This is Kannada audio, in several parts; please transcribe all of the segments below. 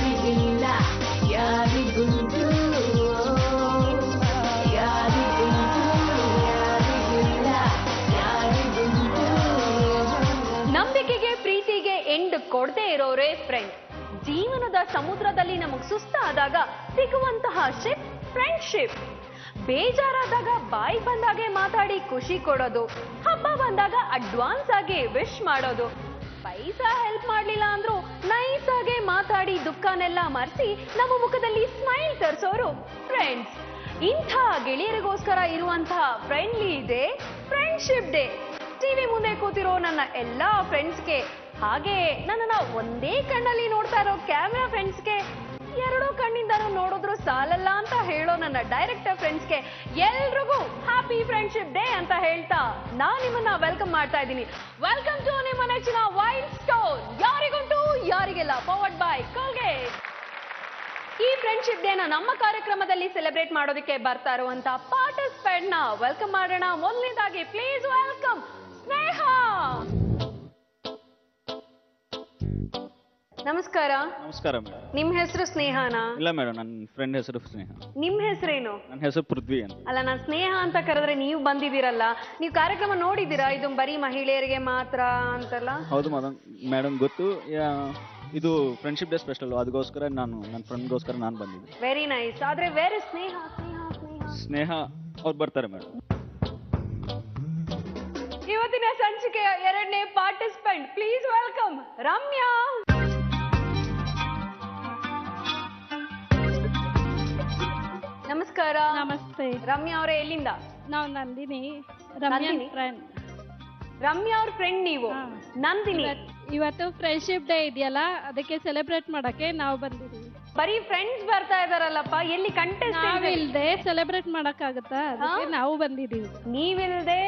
ಯಾರಿಗಿಲ್ಲ ಯಾರಿಗುಂಟು ನಂಬಿಕೆಗೆ ಪ್ರೀತಿಗೆ ಎಂಡ್ ಕೊಡದೆ ಇರೋರೇ ಫ್ರೆಂಡ್. ಜೀವನದ ಸಮುದ್ರದಲ್ಲಿ ನಮಗ್ ಸುಸ್ತಾದಾಗ ಸಿಗುವಂತಹ ಶಿಪ್ ಫ್ರೆಂಡ್ಶಿಪ್. ಬೇಜಾರಾದಾಗ ಬಾಯಿ ಬಂದಾಗೆ ಮಾತಾಡಿ ಖುಷಿ ಕೊಡೋದು, ಹಬ್ಬ ಬಂದಾಗ ಅಡ್ವಾನ್ಸ್ ಆಗಿ ವಿಶ್ ಮಾಡೋದು, ಪೈಸಾ ಹೆಲ್ಪ್ ಮಾಡ್ಲಿಲ್ಲ ಅಂದ್ರೂ ನೈಸ್ ಆಗಿ ಮಾತಾಡಿ ದುಃಖನೆಲ್ಲ ಮರೆಸಿ ನಮ್ಮ ಮುಖದಲ್ಲಿ ಸ್ಮೈಲ್ ತರಿಸೋರು ಫ್ರೆಂಡ್ಸ್. ಇಂಥ ಗೆಳೆಯರಿಗೋಸ್ಕರ ಇರುವಂತಹ friendly day friendship day. TV ಮುಂದೆ ಕೂತಿರೋ ನನ್ನ ಎಲ್ಲಾ ಫ್ರೆಂಡ್ಸ್ಗೆ, ಹಾಗೆ ನನ್ನನ್ನ ಒಂದೇ ಕಣ್ಣಲ್ಲಿ ನೋಡ್ತಾ ಇರೋ ಕ್ಯಾಮ್ರಾ ಫ್ರೆಂಡ್ಸ್ಗೆ, ಎರಡೂ ಕಣ್ಣಿಂದನೂ ನೋಡಿದ್ರು ಸಾಲಲ್ಲ ಅಂತ ಹೇಳೋ ನನ್ನ ಡೈರೆಕ್ಟರ್ ಫ್ರೆಂಡ್ಸ್ಗೆ ಎಲ್ರಿಗೂ ಹ್ಯಾಪಿ ಫ್ರೆಂಡ್ಶಿಪ್ ಡೇ ಅಂತ ಹೇಳ್ತಾ ನಾನ್ ನಿಮ್ಮನ್ನ ವೆಲ್ಕಮ್ ಮಾಡ್ತಾ ಇದ್ದೀನಿ. ವೆಲ್ಕಮ್ ಟು ನಿಮ್ಮ ನೆಚ್ಚಿನ ವೈಲ್ಡ್ ಸ್ಟೋನ್, ಯಾರಿಗುಂಟು ಯಾರಿಗೆಲ್ಲ, ಪವರ್ಡ್ ಬೈ ಕೋಲ್ಗೇಟ್. ಈ ಫ್ರೆಂಡ್ಶಿಪ್ ಡೇನ ನಮ್ಮ ಕಾರ್ಯಕ್ರಮದಲ್ಲಿ ಸೆಲೆಬ್ರೇಟ್ ಮಾಡೋದಕ್ಕೆ ಬರ್ತಾ ಇರುವಂತ ಪಾರ್ಟಿಸಿಪೆಂಟ್ ನ ವೆಲ್ಕಮ್ ಮಾಡೋಣ. ಮೊದಲನೇದಾಗಿ ಪ್ಲೀಸ್ ವೆಲ್ಕಮ್ ಸ್ನೇಹ. ನಮಸ್ಕಾರ. ನಮಸ್ಕಾರ ಮೇಡಮ್. ನಿಮ್ ಹೆಸರು ಸ್ನೇಹನಾ? ಇಲ್ಲ ಮೇಡಮ್, ನನ್ನ ಫ್ರೆಂಡ್ ಹೆಸರು ಸ್ನೇಹ. ನಿಮ್ ಹೆಸರೇನು? ನನ್ನ ಹೆಸರು ಪೃಥ್ವಿ ಅಂತ. ಅಲ್ಲ, ನಾನು ಸ್ನೇಹ ಅಂತ ಕರೆದ್ರೆ ನೀವು ಬಂದಿದ್ದೀರಲ್ಲ, ನೀವು ಕಾರ್ಯಕ್ರಮ ನೋಡಿದ್ದೀರಾ? ಇದು ಬರೀ ಮಹಿಳೆಯರಿಗೆ ಮಾತ್ರ ಅಂತಲ್ಲ. ಹೌದು ಮೇಡಮ್ ಗೊತ್ತು. ಇದು ಫ್ರೆಂಡ್ಶಿಪ್ ಡೇ ಸ್ಪೆಷಲ್, ಅದಕ್ಕೋಸ್ಕರ ನನ್ನ ಫ್ರೆಂಡ್ಗೋಸ್ಕರ ನಾನು ಬಂದಿದ್ದೆ. Very nice. ಆದ್ರೆ ವೇರ್ ಸ್ನೇಹ? ಸ್ನೇಹ ಅವ್ರು ಬರ್ತಾರೆ ಮೇಡಮ್. ಇವತ್ತಿನ ಸಂಚಿಕೆಯ ಎರಡನೇ ಪಾರ್ಟಿಸಿಪೆಂಟ್ ಪ್ಲೀಸ್ ವೆಲ್ಕಮ್ ರಮ್ಯಾ. ನಮಸ್ಕಾರ. ನಮಸ್ತೆ. ರಮ್ಯಾ ಅವರೇ, ಎಲ್ಲಿಂದ? ನಾವು ನಂದಿನಿ. ನಂದಿನಿ ಫ್ರೆಂಡ್. ರಮ್ಯಾ ಅವ್ರ ಫ್ರೆಂಡ್ ನೀವು? ನಂದಿನಿ. ಇವತ್ತು ಫ್ರೆಂಡ್ಶಿಪ್ ಡೇ ಇದೆಯಲ್ಲ, ಅದಕ್ಕೆ ಸೆಲೆಬ್ರೇಟ್ ಮಾಡಕ್ಕೆ ನಾವು ಬಂದಿದ್ದೀವಿ. ಬರೀ ಫ್ರೆಂಡ್ಸ್ ಬರ್ತಾ ಇದಾರಲ್ಲಪ್ಪ, ಎಲ್ಲಿ ಕಂಟೆಸ್ಟ್? ನಾವಿಲ್ದೆ ಸೆಲೆಬ್ರೇಟ್ ಮಾಡಕ್ಕಾಗತ್ತಾ? ಅದಕ್ಕೆ ನಾವು ಬಂದಿದ್ದೀವಿ. ನೀವಿಲ್ದೆ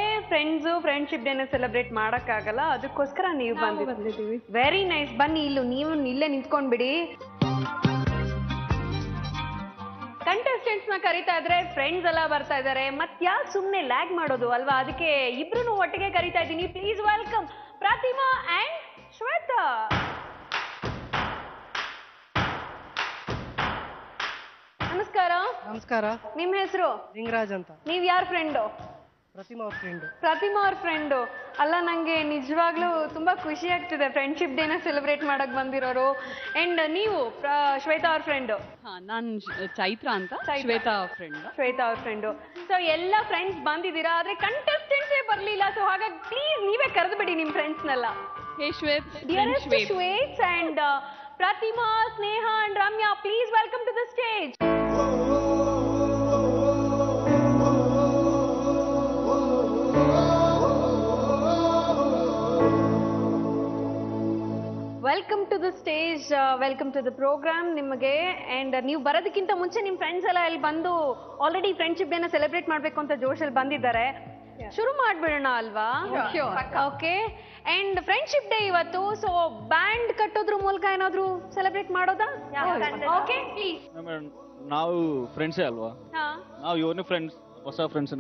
ಫ್ರೆಂಡ್ಶಿಪ್ ಡೇನ ಸೆಲೆಬ್ರೇಟ್ ಮಾಡಕ್ಕಾಗಲ್ಲ, ಅದಕ್ಕೋಸ್ಕರ ನೀವು ಬಂದಿದ್ದೀವಿ. Very nice. ಬನ್ನಿ, ನೀವು ಇಲ್ಲೇ ನಿಂತ್ಕೊಂಡ್ಬಿಡಿ. ಕಂಟೆಸ್ಟೆಂಟ್ಸ್ ನ ಕರಿತಾ ಇದ್ರೆ ಫ್ರೆಂಡ್ಸ್ ಎಲ್ಲ ಬರ್ತಾ ಇದಾರೆ, ಮತ್ ಯಾಕೆ ಸುಮ್ನೆ ಲ್ಯಾಗ್ ಮಾಡೋದು ಅಲ್ವಾ? ಅದಕ್ಕೆ ಇಬ್ರು ಒಟ್ಟಿಗೆ ಕರಿತಾ ಇದ್ದೀನಿ. Please welcome Pratima and Shweta. ನಮಸ್ಕಾರ. ನಮಸ್ಕಾರ. ನಿಮ್ ಹೆಸರು? ಲಿಂಗರಾಜ್ ಅಂತ. ನೀವ್ ಯಾರ ಫ್ರೆಂಡು? ಪ್ರತಿಮಾ ಅವ್ರ ಫ್ರೆಂಡು. ಪ್ರತಿಮಾ ಅವ್ರ ಫ್ರೆಂಡು. ಅಲ್ಲ, ನಂಗೆ ನಿಜವಾಗ್ಲೂ ತುಂಬಾ ಖುಷಿ ಆಗ್ತಿದೆ ಫ್ರೆಂಡ್ಶಿಪ್ ಡೇನ ಸೆಲೆಬ್ರೇಟ್ ಮಾಡಕ್ ಬಂದಿರೋರು. ಅಂಡ್ ನೀವು ಶ್ವೇತಾ ಅವ್ರ ಫ್ರೆಂಡು? ನಾನು ಚೈತ್ರ ಅಂತ. ಶ್ವೇತಾ ಅವ್ರ ಫ್ರೆಂಡ್. ಶ್ವೇತಾ ಅವ್ರ ಫ್ರೆಂಡು. ಸೊ ಎಲ್ಲ ಫ್ರೆಂಡ್ಸ್ ಬಂದಿದ್ದೀರಾ, ಆದ್ರೆ ಕಂಟೆಸ್ಟೆಂಟ್ಸೇ ಬರ್ಲಿಲ್ಲ. ಸೊ ಹಾಗಾಗಿ ಪ್ಲೀಸ್ ನೀವೇ ಕರೆದ್ಬಿಡಿ ನಿಮ್ ಫ್ರೆಂಡ್ಸ್ನೆಲ್ಲ. Hey Shwet. Dearest Shwet and Pratima, Sneha and Ramya, please welcome to the stage. Welcome to the stage, welcome to the program ನಿಮಗೆ. ಅಂಡ್ ನೀವು ಬರೋದಕ್ಕಿಂತ ಮುಂಚೆ ನಿಮ್ ಫ್ರೆಂಡ್ಸ್ ಎಲ್ಲ ಇಲ್ಲಿ ಬಂದು ಆಲ್ರೆಡಿ ಫ್ರೆಂಡ್ಶಿಪ್ ಡೇನ ಸೆಲೆಬ್ರೇಟ್ ಮಾಡ್ಬೇಕು ಅಂತ ಜೋಶಲ್ಲಿ ಬಂದಿದ್ದಾರೆ. ಶುರು ಮಾಡ್ಬಿಡೋಣ ಅಲ್ವಾ? ಓಕೆ. ಅಂಡ್ ಫ್ರೆಂಡ್ಶಿಪ್ ಡೇ ಇವತ್ತು, ಸೊ ಬ್ಯಾಂಡ್ ಕಟ್ಟೋದ್ರ ಮೂಲಕ ಏನಾದ್ರು ಸೆಲೆಬ್ರೇಟ್ ಮಾಡೋದಾ? Okay, please. ನಾವು ಫ್ರೆಂಡ್ಸೇ ಅಲ್ವಾ? ನಾವು ಇವ್ರನ್ನ ಫ್ರೆಂಡ್ಸ್, ಹೊಸ ಫ್ರೆಂಡ್ಸ್.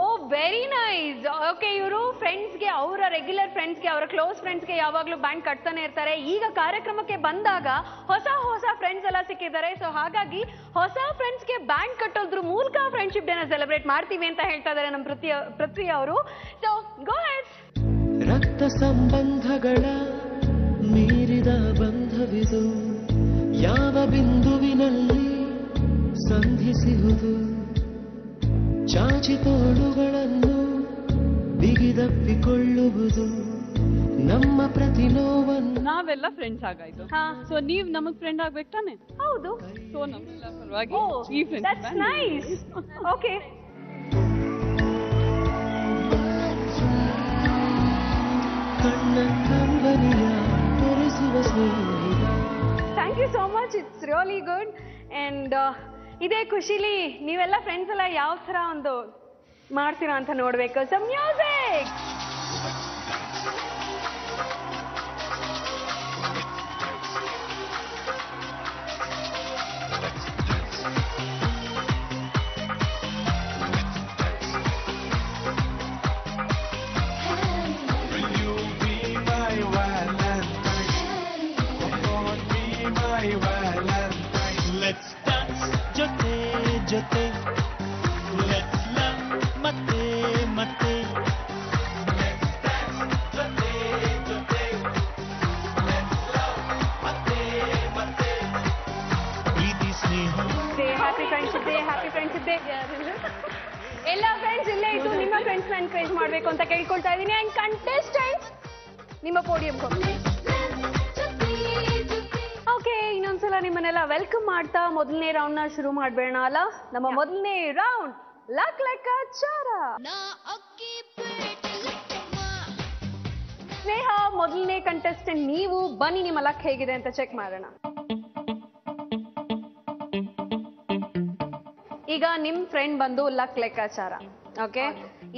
ಓ ವೆರಿ ನೈಸ್. ಓಕೆ, ಇವರು ಫ್ರೆಂಡ್ಸ್ಗೆ, ಅವರ ರೆಗ್ಯುಲರ್ ಫ್ರೆಂಡ್ಸ್ಗೆ, ಅವರ ಕ್ಲೋಸ್ ಫ್ರೆಂಡ್ಸ್ಗೆ ಯಾವಾಗ್ಲೂ ಬ್ಯಾಂಡ್ ಕಟ್ತಾನೆ ಇರ್ತಾರೆ. ಈಗ ಕಾರ್ಯಕ್ರಮಕ್ಕೆ ಬಂದಾಗ ಹೊಸ ಫ್ರೆಂಡ್ಸ್ ಎಲ್ಲ ಸಿಕ್ಕಿದ್ದಾರೆ. ಸೊ ಹಾಗಾಗಿ ಹೊಸ ಫ್ರೆಂಡ್ಸ್ಗೆ ಬ್ಯಾಂಡ್ ಕಟ್ಟೋದ್ರ ಮೂಲಕ ಫ್ರೆಂಡ್ಶಿಪ್ ಡೇನ ಸೆಲೆಬ್ರೇಟ್ ಮಾಡ್ತೀವಿ ಅಂತ ಹೇಳ್ತಾ ಇದ್ದಾರೆ ನಮ್ಮ ಪೃಥ್ವಿ ಅವರು. So go head. ರಕ್ತ ಸಂಬಂಧಗಳ ಮೀರಿದ ಬಂಧವಿದು, ಯಾವ ಬಿಂದುವಿನಲ್ಲಿ ಸಂಧಿಸುವುದು, ಚಾಚಿ ತೋಳುಗಳನ್ನು ಬಿಗಿದಪ್ಪಿಕೊಳ್ಳುವುದು, ನಮ್ಮ ಪ್ರತಿ ನೋವನ್ನು. ನಾವೆಲ್ಲ ಫ್ರೆಂಡ್ಸ್ ಆಗಾಯ್ತು. ಸೊ ನೀವ್ ನಮಗ್ ಫ್ರೆಂಡ್ ಆಗ್ಬೇಕು ತಾನೆ? ಹೌದು. ಸೊ ನಮ್ಮೆಲ್ಲ ಪರವಾಗಿ ಈ ಫ್ರೆಂಡ್ಸ್. That's nice. ಓಕೆ. ಕಣ್ಣ ಕಂಬನಿಯ ತೋರಿಸುವ ಸ್ನೇಹಿತ. Thank you so much. It's really good. And ಇದೇ ಖುಷಿಲಿ ನೀವೆಲ್ಲ ಫ್ರೆಂಡ್ಸ್ ಎಲ್ಲ ಯಾವ ಥರ ಒಂದು ಮಾಡ್ತೀರಾ ಅಂತ ನೋಡ್ಬೇಕು. So music. Let's dance ಜೊತೆ ಜೊತೆ Let's love ಮತ್ತೆ ಮತ್ತೆ Let's dance ಜೊತೆ ಜೊತೆ Let's love ಮತ್ತೆ ಮತ್ತೆ ಪ್ರೀತಿ ಸ್ನೇಹ happy friendship day happy friendship day ಎಲ್ಲ ಫ್ರೆಂಡ್ಸ್ ಇಲ್ಲೇ ಇದ್ದು ನಿಮ್ಮ ಫ್ರೆಂಡ್ಸ್ ಎನ್ಕರೇಜ್ ಮಾಡಬೇಕು ಅಂತ ಕೇಳ್ಕೊಳ್ತಾ ಇದ್ದೀನಿ ಅಂಡ್ ಕಂಟೆಸ್ಟೆಂಟ್ಸ್ ನಿಮ್ಮ ಪೋಡಿಯಂ ಓಕೆ ಇನ್ನೊಂದ್ಸಲ ನಿಮ್ಮನ್ನೆಲ್ಲ ವೆಲ್ಕಮ್ ಮಾಡ್ತಾ ಮೊದಲನೇ ರೌಂಡ್ ನ ಶುರು ಮಾಡ್ಬೇಡ ಅಲ್ಲ ನಮ್ಮ ಮೊದಲನೇ ರೌಂಡ್ ಲಕ್ ಲೆಕ್ಕಾಚಾರ ಸ್ನೇಹ ಮೊದಲನೇ ಕಂಟೆಸ್ಟೆಂಟ್ ನೀವು ಬನ್ನಿ ನಿಮ್ಮ ಲಕ್ ಹೇಗಿದೆ ಅಂತ ಚೆಕ್ ಮಾಡೋಣ ಈಗ ನಿಮ್ ಫ್ರೆಂಡ್ ಬಂದು ಲಕ್ ಲೆಕ್ಕಾಚಾರ ಓಕೆ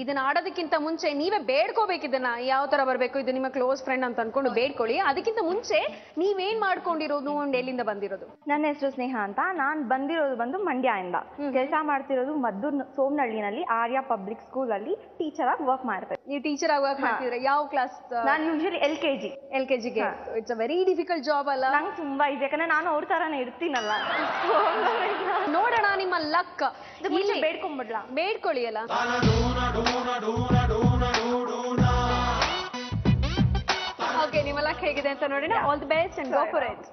ಇದನ್ನ ಆಡೋದಕ್ಕಿಂತ ಮುಂಚೆ ನೀವೇ ಬೇಡ್ಕೋಬೇಕು ಇದನ್ನ ಯಾವ ತರ ಬರ್ಬೇಕು ಇದು ನಿಮ್ಮ ಕ್ಲೋಸ್ ಫ್ರೆಂಡ್ ಅಂತ ಅನ್ಕೊಂಡು ಬೇಡ್ಕೊಳ್ಳಿ ಅದಕ್ಕಿಂತ ಮುಂಚೆ ನೀವೇನ್ ಮಾಡ್ಕೊಂಡಿರೋದು ಅಂಡ್ ಎಲ್ಲಿಂದ ಬಂದಿರೋದು ನನ್ನ ಹೆಸರು ಸ್ನೇಹ ಅಂತ ನಾನ್ ಬಂದಿರೋದು ಬಂದು ಮಂಡ್ಯದಿಂದ ಕೆಲಸ ಮಾಡ್ತಿರೋದು ಮದ್ದೂರ್ ಸೋಮನಹಳ್ಳಿನಲ್ಲಿ ಆರ್ಯ ಪಬ್ಲಿಕ್ ಸ್ಕೂಲ್ ಅಲ್ಲಿ ಟೀಚರ್ ಆಗಿ ವರ್ಕ್ ಮಾಡ್ತಾರೆ ನೀವು ಟೀಚರ್ ಆಗಿ ವರ್ಕ್ ಮಾಡ್ತಿದ್ರೆ ಯಾವ ಕ್ಲಾಸ್ ನಾನು ಯೂಶಲಿ ಎಲ್ ಕೆ ಜಿಗೆ it's a very difficult job ಅಲ್ಲ ನಂಗೆ ತುಂಬಾ ಇದೆ ಯಾಕಂದ್ರೆ ನಾನು ಅವ್ರ ತರಾನೇ ಇರ್ತೀನಲ್ಲ ನೋಡೋಣ ನಿಮ್ಮ ಲಕ್ ಬೇಡ್ಕೊಂಡ್ಬಿಡ್ಲಾ ಬೇಡ್ಕೊಳ್ಳಿ ಅಲ್ಲ ಓಕೆ ನಿಮ್ಮ ಲಕ್ ಹೇಗಿದೆ ಅಂತ ನೋಡೋಣ all the best and go for it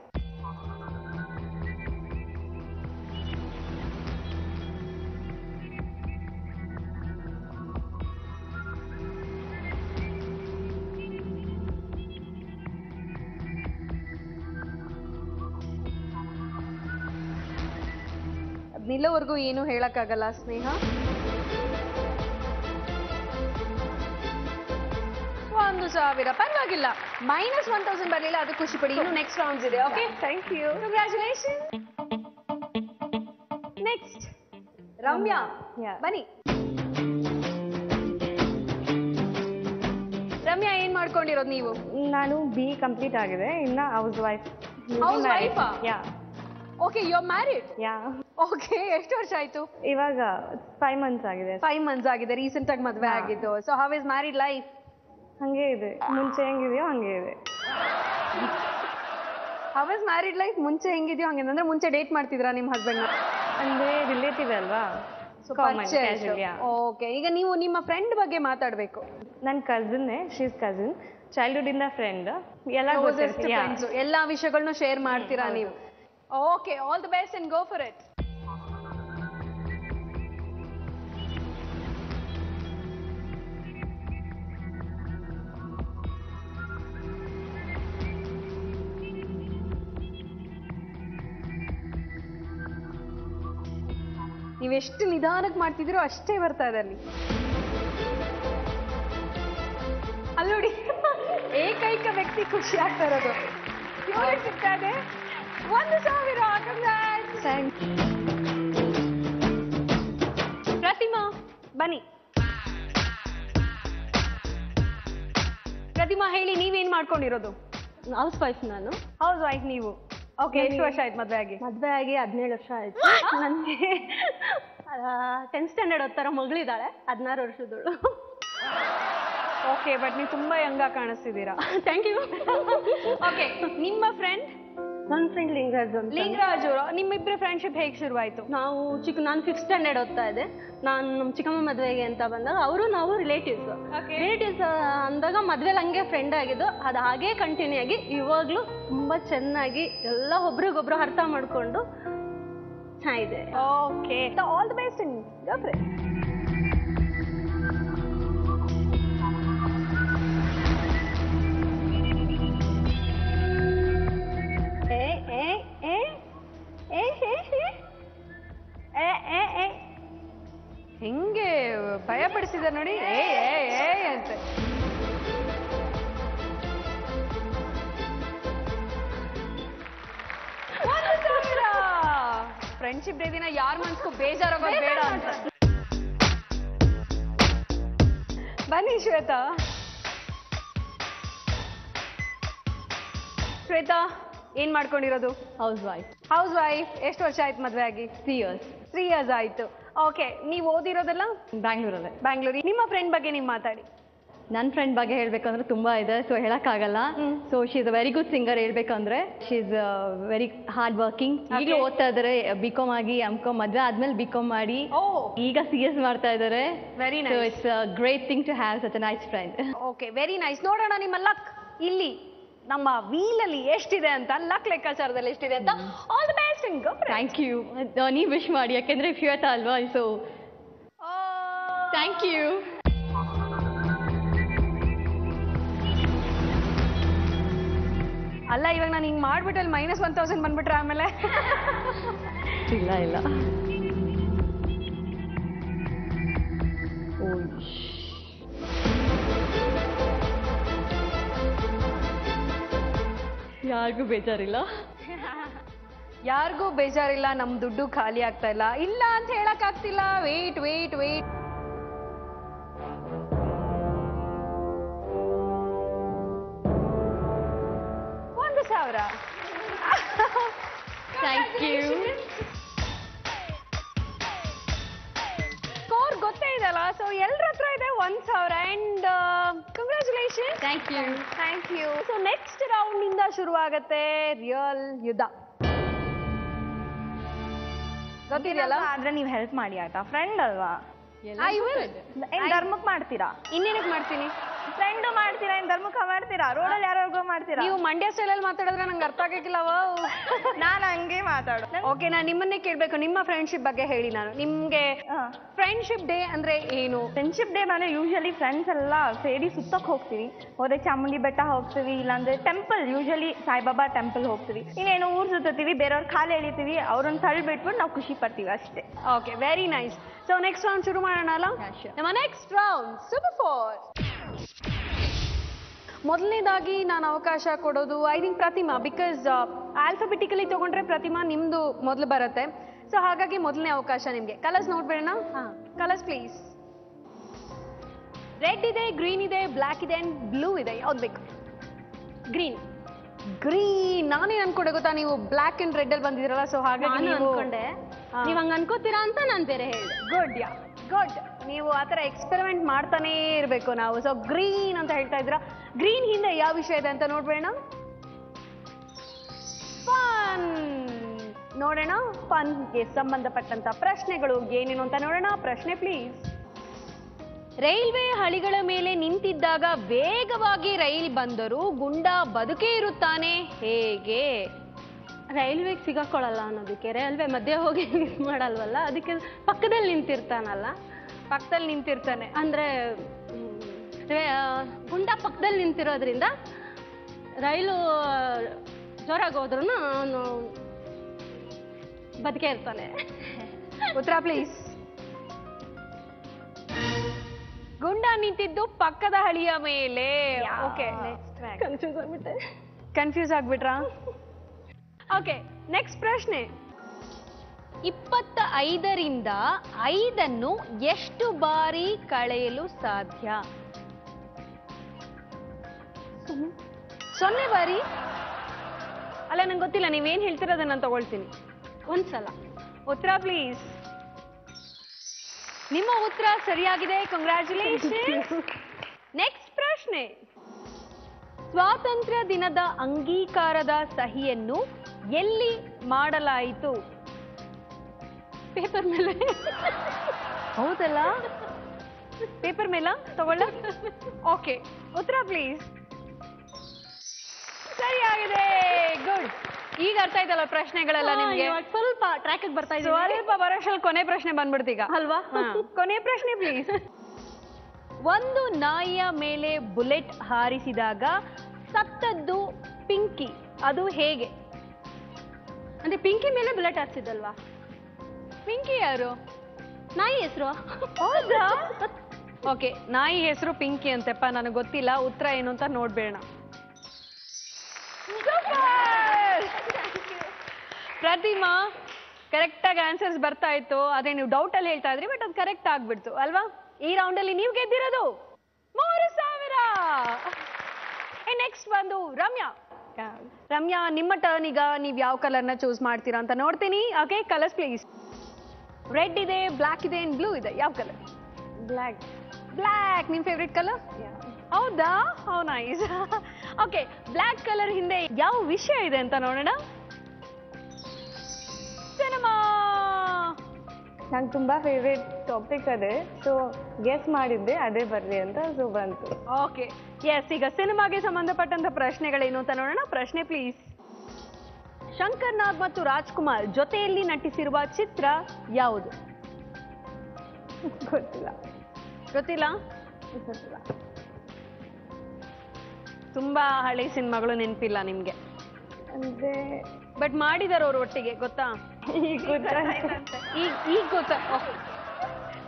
ನಿಲ್ಲೋವರೆಗೂ ಏನು ಹೇಳಕ್ಕಾಗಲ್ಲ ಸ್ನೇಹ $1,000 ಪರವಾಗಿಲ್ಲ -1000 ಬರಲಿಲ್ಲ ಅದು ಖುಷಿ ಪಡಿ ಇನ್ನು ನೆಕ್ಸ್ಟ್ ರೌಂಡ್ಸ್ ಇದೆ okay thank you congratulation next Ramya ಬನ್ನಿ ರಮ್ಯಾ ಏನ್ ಮಾಡ್ಕೊಂಡಿರೋದು ನೀವು ನಾನು BE ಕಂಪ್ಲೀಟ್ ಆಗಿದೆ ಇನ್ನ housewife yeah okay you are married yeah okay ಎಷ್ಟು ವರ್ಷ ಆಯ್ತು ಇವಾಗ 5 ಮಂತ್ಸ್ ಆಗಿದೆ 5 ಮಂತ್ಸ್ ಆಗಿದೆ ರೀಸೆಂಟ್ ಆಗಿ ಮದುವೆ ಆಗಿದ್ದು so how is married life ಹಂಗೆ ಇದೆ ಮುಂಚೆ ಹೆಂಗಿದೆಯೋ ಹಂಗೆ ಇದೆ ಹೌ ಇಸ್ ಮ್ಯಾರಿಡ್ ಲೈಫ್ ಮುಂಚೆ ಹೆಂಗಿದೆಯೋ ಹಂಗೆ ಅಂದ್ರೆ ಮುಂಚೆ ಡೇಟ್ ಮಾಡ್ತಿದ್ರಾ ನಿಮ್ಮ ಹಸ್ಬೆಂಡ್ ಅಂದ್ರೆ ರಿಲೇಟಿವ್ ಅಲ್ವಾ ಓಕೆ ಈಗ ನೀವು ನಿಮ್ಮ ಫ್ರೆಂಡ್ ಬಗ್ಗೆ ಮಾತಾಡ್ಬೇಕು ನನ್ನ ಕಸಿನ್ನೇ ಶೀಸ್ ಕಸಿನ್ ಚೈಲ್ಡ್ಹುಡ್ ಇಂದ ಫ್ರೆಂಡ್ ಎಲ್ಲ ಎಲ್ಲಾ ವಿಷಯಗಳನ್ನೂ ಶೇರ್ ಮಾಡ್ತೀರಾ ನೀವು okay all the best and go for it ನೀವೆಷ್ಟು ನಿಧಾನಕ್ಕೆ ಮಾಡ್ತಿದ್ದೀರೋ ಅಷ್ಟೇ ಬರ್ತಾ ಇದೆ ಅಲ್ಲಿ ನೋಡಿ ಏಕೈಕ ವ್ಯಕ್ತಿ ಖುಷಿ ಆಗ್ತಾ ಇರೋದು ಸಿಗ್ತಾ ಇದೆ 1,000 ಪ್ರತಿಮಾ ಬನ್ನಿ ಪ್ರತಿಮಾ ಹೇಳಿ ನೀವೇನ್ ಮಾಡ್ಕೊಂಡಿರೋದು ಹೌಸ್ ವೈಫ್ ನಾನು ಹೌಸ್ ವೈಫ್ ನೀವು ಓಕೆ ಎಷ್ಟು ವರ್ಷ ಆಯ್ತು ಮದ್ವೆ ಆಗಿ 17 ವರ್ಷ ಆಯ್ತು ನನಗೆ 10th ಸ್ಟ್ಯಾಂಡರ್ಡ್ ಓದ್ತಾರ ಮಗಳಿದ್ದಾಳೆ 16 ವರ್ಷದವಳು ಓಕೆ ಬಟ್ ನೀವು ತುಂಬಾ ಯಂಗ ಕಾಣಿಸ್ತಿದ್ದೀರಾ ಥ್ಯಾಂಕ್ ಯು ಓಕೆ ನಿಮ್ಮ ಫ್ರೆಂಡ್ ನನ್ನ ಫ್ರೆಂಡ್ ಲಿಂಗರಾಜ್ ಅವರು ನಿಮ್ಮಿಬ್ಬರ ಫ್ರೆಂಡ್ಶಿಪ್ ಹೇಗೆ ಶುರುವಾಯಿತು ನಾನು 5th ಸ್ಟ್ಯಾಂಡರ್ಡ್ ಓದ್ತಾ ಇದ್ದೆ ನಾನು ನಮ್ಮ ಚಿಕ್ಕಮ್ಮ ಮದುವೆಗೆ ಅಂತ ಬಂದಾಗ ನಾವು ರಿಲೇಟಿವ್ಸ್ ಅಂದಾಗ ಮದ್ವೆಲಿ ಹಂಗೆ ಫ್ರೆಂಡ್ ಆಗಿದ್ದು ಅದು ಹಾಗೇ ಕಂಟಿನ್ಯೂ ಆಗಿ ಇವಾಗಲೂ ತುಂಬಾ ಚೆನ್ನಾಗಿ ಎಲ್ಲ ಒಬ್ರಿಗೊಬ್ರು ಅರ್ಥ ಮಾಡ್ಕೊಂಡು ಚೆನ್ನಾಗಿದೆ okay all the best in go for it ಹೆಂಗೆ ಭಯ ಪಡಿಸಿದ ನೋಡಿ ಅಂತ ಫ್ರೆಂಡ್ಶಿಪ್ ಡೇ ದಿನ ಯಾರ ಮನ್ಸ್ಗೂ ಬೇಜಾರಾಗೋದು ಬೇಡ ಅಂತ ಬನ್ನಿ ಶ್ವೇತಾ ಶ್ವೇತಾ ಏನ್ ಮಾಡ್ಕೊಂಡಿರೋದು ಹೌಸ್ ವೈಫ್ ಎಷ್ಟು ವರ್ಷ ಆಯ್ತು ಮದ್ವೆ ಆಗಿ 3 years 3 years ಆಯ್ತು ಓಕೆ ನೀವು ಓದಿರೋದೆಲ್ಲ ಬ್ಯಾಂಗ್ಳೂರಲ್ಲೇ ಬ್ಯಾಂಗ್ಳೂರ್ ನಿಮ್ಮ ಫ್ರೆಂಡ್ ಬಗ್ಗೆ ನೀವು ಮಾತಾಡಿ ನನ್ನ ಫ್ರೆಂಡ್ ಬಗ್ಗೆ ಹೇಳಬೇಕಂದ್ರೆ ತುಂಬ ಇದೆ, ಸೊ ಹೇಳೋಕ್ಕಾಗಲ್ಲ. So she is a very good singer ಹೇಳ್ಬೇಕಂದ್ರೆ. She is very hard working. ಈಗಲೂ ಓದ್ತಾ ಇದ್ದಾರೆ, ಬಿ.ಕಾಮ್ ಆಗಿ ಎಮ್.ಕಾಮ್, ಮದುವೆ ಆದ್ಮೇಲೆ ಬಿ.ಕಾಮ್ ಮಾಡಿ ಈಗ CS ಮಾಡ್ತಾ ಇದ್ದಾರೆ. Very so nice. It's a great thing to have such a nice friend. Okay, very nice. ನೋಡೋಣ ನಿಮ್ಮ ಲಕ್ ಇಲ್ಲಿ ನಮ್ಮ ವೀಲಲ್ಲಿ ಎಷ್ಟಿದೆ ಅಂತ, ಲಕ್ ಲೆಕ್ಕಾಚಾರದಲ್ಲಿ ಎಷ್ಟಿದೆ ಅಂತ. All the best and go. Thank you. ನೀವು ವಿಶ್ ಮಾಡಿ, ಯಾಕೆಂದ್ರೆ ಫ್ಯೂಯತ್ ಅಲ್ವಾ, ಸೊ ಥ್ಯಾಂಕ್ ಯು. ಅಲ್ಲ, ಇವಾಗ ನಾನು ಹಿಂಗೆ ಮಾಡ್ಬಿಟ್ಟು ಅಲ್ಲಿ -1000 ಬಂದ್ಬಿಟ್ರೆ ಆಮೇಲೆ ಇಲ್ಲ ಇಲ್ಲ. ಯಾರಿಗೂ ಬೇಜಾರಿಲ್ಲ. ಯಾರಿಗೂ ಬೇಜಾರಿಲ್ಲ. ನಮ್ ದುಡ್ಡು ಖಾಲಿ ಆಗ್ತಾ ಇಲ್ಲ. ಇಲ್ಲ ಅಂತ ಹೇಳಕ್ ಆಗ್ತಿಲ್ಲ. Wait wait wait. $1,000. Thank you. Score ಗೊತ್ತೇ ಇದಲ್ಲ, ಸೊ ಎಲ್ಲರ ಹತ್ರ ಇದೆ 1,000 and congratulation. Thank you. Thank you. So next round ಇಂದ ಶುರುವಾಗತ್ತೆ ರಿಯಲ್ ಯುದ್ಧ. ಗೊತ್ತಿದೆಯಲ್ಲ? ಆದ್ರೆ ನೀವು ಹೆಲ್ಪ್ ಮಾಡಿ ಆಯ್ತಾ, ಫ್ರೆಂಡ್ ಅಲ್ವಾ? I will. ಏನ್ ಧರ್ಮಕ್ಕೆ ಮಾಡ್ತೀರಾ? ಇನ್ನೇನಕ್ಕೆ ಮಾಡ್ತೀನಿ? ಫ್ರೆಂಡು ಮಾಡ್ತೀರಾ, ಏನ್ ಧರ್ಮಕ್ಕೆ ಮಾಡ್ತೀರಾ? ರೋಡಲ್ಲಿ ಯಾರಿಗೋ ಮಾಡ್ತೀರಾ? ನೀವು ಮಂಡ್ಯ ಸ್ಟೈಲಲ್ಲಿ ಮಾತಾಡಿದ್ರೆ ನಂಗೆ ಅರ್ಥ ಆಗಕ್ಕಿಲ್ಲವ. ನಾನು ಹಂಗೆ ಮಾತಾಡು. ಓಕೆ, ನಾನು ನಿಮ್ಮನ್ನೇ ಕೇಳ್ಬೇಕು, ನಿಮ್ಮ ಫ್ರೆಂಡ್ಶಿಪ್ ಬಗ್ಗೆ ಹೇಳಿ. ನಾನು ನಿಮ್ಗೆ ಫ್ರೆಂಡ್ಶಿಪ್ ಡೇ ಅಂದ್ರೆ ಏನು? ಫ್ರೆಂಡ್ಶಿಪ್ ಡೇ ಮೇಲೆ ಯೂಶಲಿ ಫ್ರೆಂಡ್ಸ್ ಎಲ್ಲ ಸೇರಿ ಸುತ್ತಕ್ಕೆ ಹೋಗ್ತೀವಿ. ಹೋದ್ರೆ ಚಾಮುಂಡಿ ಬೆಟ್ಟ ಹೋಗ್ತೀವಿ, ಇಲ್ಲಾಂದ್ರೆ ಟೆಂಪಲ್, ಯೂಶಲಿ ಸಾಯಿಬಾಬಾ ಟೆಂಪಲ್ ಹೋಗ್ತೀವಿ. ಇನ್ನೇನು ಊರ್ ಸುತ್ತೀವಿ, ಬೇರೆಯವ್ರ ಕಾಲು ಎಳಿತೀವಿ, ಅವ್ರನ್ನ ತಳ್ಳಿ ಬಿಟ್ಬಿಟ್ಟು ನಾವು ಖುಷಿ ಪಡ್ತೀವಿ ಅಷ್ಟೇ. Okay, very nice. So next round ಶುರು ಮಾಡೋಣ ಅಲ್ಲ? ನಮ್ಮ ನೆಕ್ಸ್ಟ್ ರೌಂಡ್ ಸೂಪರ್ 4. ಮೊದಲನೇದಾಗಿ ನಾನು ಅವಕಾಶ ಕೊಡೋದು I think Pratima, because alphabetically ತಗೊಂಡ್ರೆ ಪ್ರತಿಮಾ ನಿಮ್ದು ಮೊದಲು ಬರುತ್ತೆ. ಸೊ ಹಾಗಾಗಿ ಮೊದಲನೇ ಅವಕಾಶ ನಿಮ್ಗೆ. ಕಲರ್ಸ್ ನೋಡ್ಬೇಡ. Colours please. ರೆಡ್ ಇದೆ, ಗ್ರೀನ್ ಇದೆ, ಬ್ಲ್ಯಾಕ್ ಇದೆ ಅಂಡ್ ಬ್ಲೂ ಇದೆ. ಯಾವ್ದು ಬೇಕು? ಗ್ರೀನ್. ಗ್ರೀನ್. ನಾನೇನ್ ಅನ್ಕೊಂಡೆ ಗೊತ್ತಾ, ನೀವು ಬ್ಲ್ಯಾಕ್ ಅಂಡ್ ರೆಡ್ ಅಲ್ಲಿ ಬಂದಿದ್ರಲ್ಲ, ಸೊ ಹಾಗಾಗಿ ನೀವು ಅನ್ಕೊಂಡೆ ನೀವ್ ಹಂಗ ಅನ್ಕೋತೀರಾ ಅಂತ ನಾನು ಬೇರೆ ಹೇಳಿದೆ. ಗುಡ್. Yeah good. ನೀವು ಆ ಥರ ಎಕ್ಸ್ಪೆರಿಮೆಂಟ್ ಮಾಡ್ತಾನೇ ಇರಬೇಕು ನಾವು. ಸೊ ಗ್ರೀನ್ ಅಂತ ಹೇಳ್ತಾ ಇದ್ರ. ಗ್ರೀನ್ ಹಿಂದೆ ಯಾವ ವಿಷಯ ಇದೆ ಅಂತ ನೋಡ್ಬೇಡ. ಫನ್. ನೋಡೋಣ ಫನ್ಗೆ ಸಂಬಂಧಪಟ್ಟಂತ ಪ್ರಶ್ನೆಗಳು ಏನೇನು ಅಂತ ನೋಡೋಣ. ಪ್ರಶ್ನೆ ಪ್ಲೀಸ್. ರೈಲ್ವೆ ಹಳಿಗಳ ಮೇಲೆ ನಿಂತಿದ್ದಾಗ ವೇಗವಾಗಿ ರೈಲ್ ಬಂದರೂ ಗುಂಡ ಬದುಕೇ ಇರುತ್ತಾನೆ, ಹೇಗೆ? ರೈಲ್ವೆಗೆ ಸಿಗಾಕೊಳ್ಳಲ್ಲ ಅನ್ನೋದಕ್ಕೆ, ರೈಲ್ವೆ ಮಧ್ಯೆ ಹೋಗಿ ಮಿಸ್ ಮಾಡಲ್ವಲ್ಲ, ಅದಕ್ಕೆ ಪಕ್ಕದಲ್ಲಿ ನಿಂತಿರ್ತಾನಲ್ಲ. ಪಕ್ಕದಲ್ಲಿ ನಿಂತಿರ್ತಾನೆ ಅಂದ್ರೆ ಗುಂಡ ಪಕ್ಕದಲ್ಲಿ ನಿಂತಿರೋದ್ರಿಂದ ರೈಲು ಜೋರಾಗಿ ಹೋದ್ರೂ ಅವನು ಬದುಕೇ ಇರ್ತಾನೆ. ಉತ್ತರ ಪ್ಲೀಸ್. ಗುಂಡ ನಿಂತಿದ್ದು ಪಕ್ಕದ ಹಳಿಯ ಮೇಲೆ. ಓಕೆ, ಕನ್ಫ್ಯೂಸ್ ಆಗ್ಬಿಟ್ಟೆ. ಕನ್ಫ್ಯೂಸ್ ಆಗ್ಬಿಟ್ರಾ? ಓಕೆ, ನೆಕ್ಸ್ಟ್ ಪ್ರಶ್ನೆ. 25ರಿಂದ 5 ಎಷ್ಟು ಬಾರಿ ಕಳೆಯಲು ಸಾಧ್ಯ? 0 ಬಾರಿ. ಅಲ್ಲ, ನಂಗೆ ಗೊತ್ತಿಲ್ಲ, ನೀವೇನ್ ಹೇಳ್ತಿರೋದನ್ನ ನಾನು ತಗೊಳ್ತೀನಿ. ಒಂದ್ಸಲ. ಉತ್ತರ ಪ್ಲೀಸ್. ನಿಮ್ಮ ಉತ್ತರ ಸರಿಯಾಗಿದೆ, ಕಂಗ್ರ್ಯಾಚುಲೇಷನ್. ನೆಕ್ಸ್ಟ್ ಪ್ರಶ್ನೆ. ಸ್ವಾತಂತ್ರ್ಯ ದಿನದ ಅಂಗೀಕಾರದ ಸಹಿಯನ್ನು ಎಲ್ಲಿ ಮಾಡಲಾಯಿತು? ಪೇಪರ್ ಮೇಲೆ. ಹೌದಲ್ಲ, ಪೇಪರ್ ಮೇಲ ತಗೊಳ್ಳ. ಓಕೆ, ಉತ್ತರ ಪ್ಲೀಸ್. ಸರಿಯಾಗಿದೆ, ಗುಡ್. ಈಗ ಅರ್ಥ ಆಯ್ತಲ್ಲ ಪ್ರಶ್ನೆಗಳೆಲ್ಲ ನಿಮ್ಗೆ? ಸ್ವಲ್ಪ ಟ್ರ್ಯಾಕ್ ಬರ್ತಾ ಇದೆ. ಸ್ವಲ್ಪ ಬರೋಷ್ಟ್ರಲ್ಲಿ ಕೊನೆ ಪ್ರಶ್ನೆ ಬಂದ್ಬಿಡ್ತೀಗ ಅಲ್ವಾ? ಕೊನೆ ಪ್ರಶ್ನೆ ಪ್ಲೀಸ್. ಒಂದು ನಾಯಿಯ ಮೇಲೆ ಬುಲೆಟ್ ಹಾರಿಸಿದಾಗ ಸತ್ತದ್ದು ಪಿಂಕಿ, ಅದು ಹೇಗೆ? ಅಂದ್ರೆ ಪಿಂಕಿ ಮೇಲೆ ಬುಲೆಟ್ ಹಾರಿಸಿದಲ್ವಾ? ಪಿಂಕಿ ಯಾರು? ನಾಯಿ ಹೆಸರು. ಹೌದಾ? ಓಕೆ, ನಾಯಿ ಹೆಸರು ಪಿಂಕಿ ಅಂತೆಪ್ಪ, ನನಗೆ ಗೊತ್ತಿಲ್ಲ. ಉತ್ತರ ಏನು ಅಂತ ನೋಡ್ಬೇಡ. ಪ್ರತಿಮಾ, ಕರೆಕ್ಟಾಗಿ ಆನ್ಸರ್ಸ್ ಬರ್ತಾ ಇತ್ತು. ಅದೇ ನೀವು ಡೌಟ್ ಅಲ್ಲಿ ಹೇಳ್ತಾ ಇದ್ರಿ, ಬಟ್ ಅದು ಕರೆಕ್ಟ್ ಆಗ್ಬಿಡ್ತು ಅಲ್ವಾ? ಈ ರೌಂಡ್ ಅಲ್ಲಿ ನೀವು ಗೆದ್ದಿರೋದು 3000. ನೆಕ್ಸ್ಟ್ ಬಂದು ರಮ್ಯಾ. ರಮ್ಯಾ, ನಿಮ್ಮ ಟರ್ನ್ ಈಗ. ನೀವು ಯಾವ ಕಲರ್ನ ಚೂಸ್ ಮಾಡ್ತೀರಾ ಅಂತ ನೋಡ್ತೀನಿ. Okay, colours please. ರೆಡ್ ಇದೆ, ಬ್ಲ್ಯಾಕ್ ಇದೆ, ಬ್ಲೂ ಇದೆ. ಯಾವ ಕಲರ್? ಬ್ಲ್ಯಾಕ್. ಬ್ಲ್ಯಾಕ್. ನಿಮ್ ಫೇವ್ರೆಟ್ ಕಲರ್? ಹೌದಾ? How nice. Okay, black colour ಹಿಂದೆ ಯಾವ ವಿಷಯ ಇದೆ ಅಂತ ನೋಡೋಣ. ಸಿನಿಮಾ. ನಂಗೆ ತುಂಬಾ ಫೇವ್ರೇಟ್ ಟಾಪಿಕ್ ಅದೇ, ಸೊ ಗೆಸ್ ಮಾಡಿದ್ದೆ ಅದೇ ಬರ್ಲಿ ಅಂತ, ಸೊ ಬಂತು. Okay, yes. ಈಗ ಸಿನಿಮಾಗೆ ಸಂಬಂಧಪಟ್ಟಂತ ಪ್ರಶ್ನೆಗಳೇನು ಅಂತ ನೋಡೋಣ. ಪ್ರಶ್ನೆ ಪ್ಲೀಸ್. ಶಂಕರ್ ನಾಗ್ ಮತ್ತು ರಾಜ್ಕುಮಾರ್ ಜೊತೆಯಲ್ಲಿ ನಟಿಸಿರುವ ಚಿತ್ರ ಯಾವುದು? ಗೊತ್ತಿಲ್ಲ. ಗೊತ್ತಿಲ್ಲ? ತುಂಬಾ ಹಳೆ ಸಿನಿಮಾಗಳು ನೆನಪಿಲ್ಲ ನಿಮ್ಗೆ ಅಂದ್ರೆ ಬಟ್ ಮಾಡಿದಾರೆ ಅವ್ರು ಒಟ್ಟಿಗೆ, ಗೊತ್ತಾ? ಈಗ ಗೊತ್ತಾ?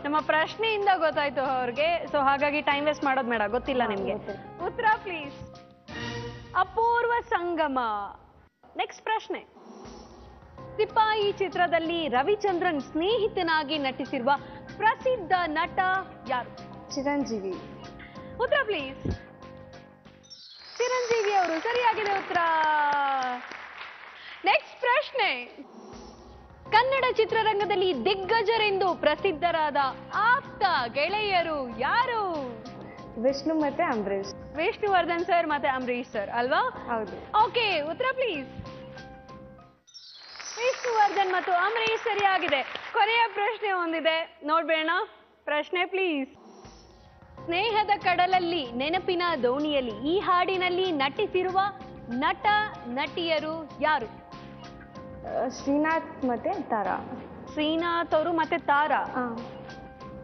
ನಮ್ಮ ಪ್ರಶ್ನೆಯಿಂದ ಗೊತ್ತಾಯ್ತು ಅವ್ರಿಗೆ. ಸೊ ಹಾಗಾಗಿ ಟೈಮ್ ವೇಸ್ಟ್ ಮಾಡೋದು ಬೇಡ. ಗೊತ್ತಿಲ್ಲ ನಿಮ್ಗೆ. ಉತ್ತರ ಪ್ಲೀಸ್. Apoorva Sangama. ನೆಕ್ಸ್ಟ್ ಪ್ರಶ್ನೆ. ಸಿಪಾಯಿ ಚಿತ್ರದಲ್ಲಿ ರವಿಚಂದ್ರನ್ ಸ್ನೇಹಿತನಾಗಿ ನಟಿಸಿರುವ ಪ್ರಸಿದ್ಧ ನಟ ಯಾರು? ಚಿರಂಜೀವಿ. ಉತ್ತರ ಪ್ಲೀಸ್. ಚಿರಂಜೀವಿ ಅವರು ಸರಿಯಾಗಿದೆ ಉತ್ತರ. ನೆಕ್ಸ್ಟ್ ಪ್ರಶ್ನೆ. ಕನ್ನಡ ಚಿತ್ರರಂಗದಲ್ಲಿ ದಿಗ್ಗಜರೆಂದು ಪ್ರಸಿದ್ಧರಾದ ಆಪ್ತ ಗೆಳೆಯರು ಯಾರು? ವಿಷ್ಣು ಮತ್ತೆ ಅಂಬರೀಶ್. ವಿಷ್ಣುವರ್ಧನ್ ಸರ್ ಮತ್ತೆ ಅಂಬರೀಶ್ ಸರ್ ಅಲ್ವಾ? ಹೌದು. ಓಕೆ, ಉತ್ತರ ಪ್ಲೀಸ್. ವಿಷ್ಣುವರ್ಧನ್ ಮತ್ತು ಅಂಬರೀಶ್ ಸರಿಯಾಗಿದೆ. ಕೊನೆಯ ಪ್ರಶ್ನೆ ಒಂದಿದೆ, ನೋಡ್ಬೇಡ. ಪ್ರಶ್ನೆ ಪ್ಲೀಸ್. ಸ್ನೇಹದ ಕಡಲಲ್ಲಿ ನೆನಪಿನ ದೋಣಿಯಲ್ಲಿ ಈ ಹಾಡಿನಲ್ಲಿ ನಟಿಸಿರುವ ನಟ ನಟಿಯರು ಯಾರು? ಶ್ರೀನಾಥ್ ಮತ್ತೆ ತಾರಾ. ಶ್ರೀನಾಥ್ ಅವರು ಮತ್ತೆ ತಾರಾ.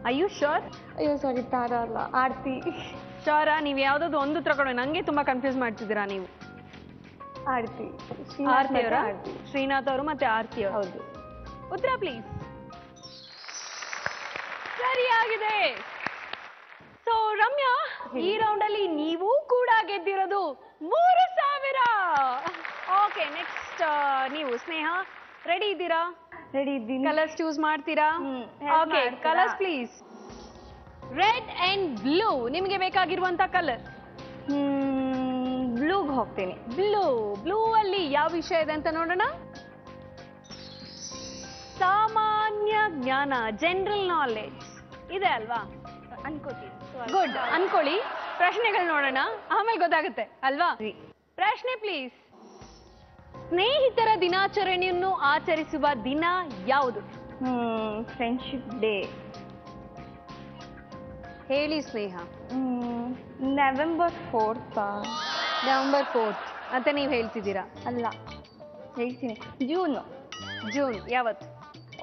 ಅಯ್ಯು ಶೋರ್? ಅಯ್ಯೋ ಸಾರಿ, ತಾರಾ ಅಲ್ಲ, ಆರ್ತಿ. ಶೋರಾ? ನೀವು ಯಾವ್ದಾದ್ರು ಒಂದು ತಗೊಂಡು ನಂಗೆ ತುಂಬಾ ಕನ್ಫ್ಯೂಸ್ ಮಾಡ್ತಿದ್ದೀರಾ ನೀವು. ಆರ್ತಿ. ಆರ್ತಿ ಅವರ? ಶ್ರೀನಾಥ್ ಅವರು ಮತ್ತೆ ಆರ್ತಿ ಅವರು. ಹೌದು. ಉತ್ತರ ಪ್ಲೀಸ್. ಸರಿಯಾಗಿದೆ. ಸೊ ರಮ್ಯಾ, ಈ ರೌಂಡ್ ಅಲ್ಲಿ ನೀವು ಕೂಡ ಗೆದ್ದಿರೋದು 3000. ಓಕೆ, ನೆಕ್ಸ್ಟ್ ನೀವು. ಸ್ನೇಹ, ರೆಡಿ ಇದ್ದೀರಾ? ರೆಡಿ ಇದ್ದೀನಿ. ಕಲರ್ಸ್ ಚೂಸ್ ಮಾಡ್ತೀರಾ? Okay, colours please. Red and blue ನಿಮಗೆ ಬೇಕಾಗಿರುವಂತ ಕಲರ್. ಬ್ಲೂಗ್ ಹೋಗ್ತೀನಿ. ಬ್ಲೂ ಅಲ್ಲಿ ಯಾವ ವಿಷಯ ಇದೆ ಅಂತ ನೋಡೋಣ. ಸಾಮಾನ್ಯ ಜ್ಞಾನ, ಜನರಲ್ ನಾಲೆಡ್ಜ್ ಇದೆ ಅಲ್ವಾ? ಅನ್ಕೋತೀನಿ. ಗುಡ್, ಅನ್ಕೊಳ್ಳಿ. ಪ್ರಶ್ನೆಗಳು ನೋಡೋಣ, ಆಮೇಲೆ ಗೊತ್ತಾಗುತ್ತೆ ಅಲ್ವಾ? ಪ್ರಶ್ನೆ ಪ್ಲೀಸ್. ಸ್ನೇಹಿತರ ದಿನಾಚರಣೆಯನ್ನು ಆಚರಿಸುವ ದಿನ ಯಾವುದು? Friendship day. ಹೇಳಿ ಸ್ನೇಹ. November 4th. ನವೆಂಬರ್ 4th ಅಂತ ನೀವು ಹೇಳ್ತಿದ್ದೀರಾ? ಅಲ್ಲ, ಹೇಳ್ತೀನಿ. ಜೂನ್. ಯಾವತ್ತು?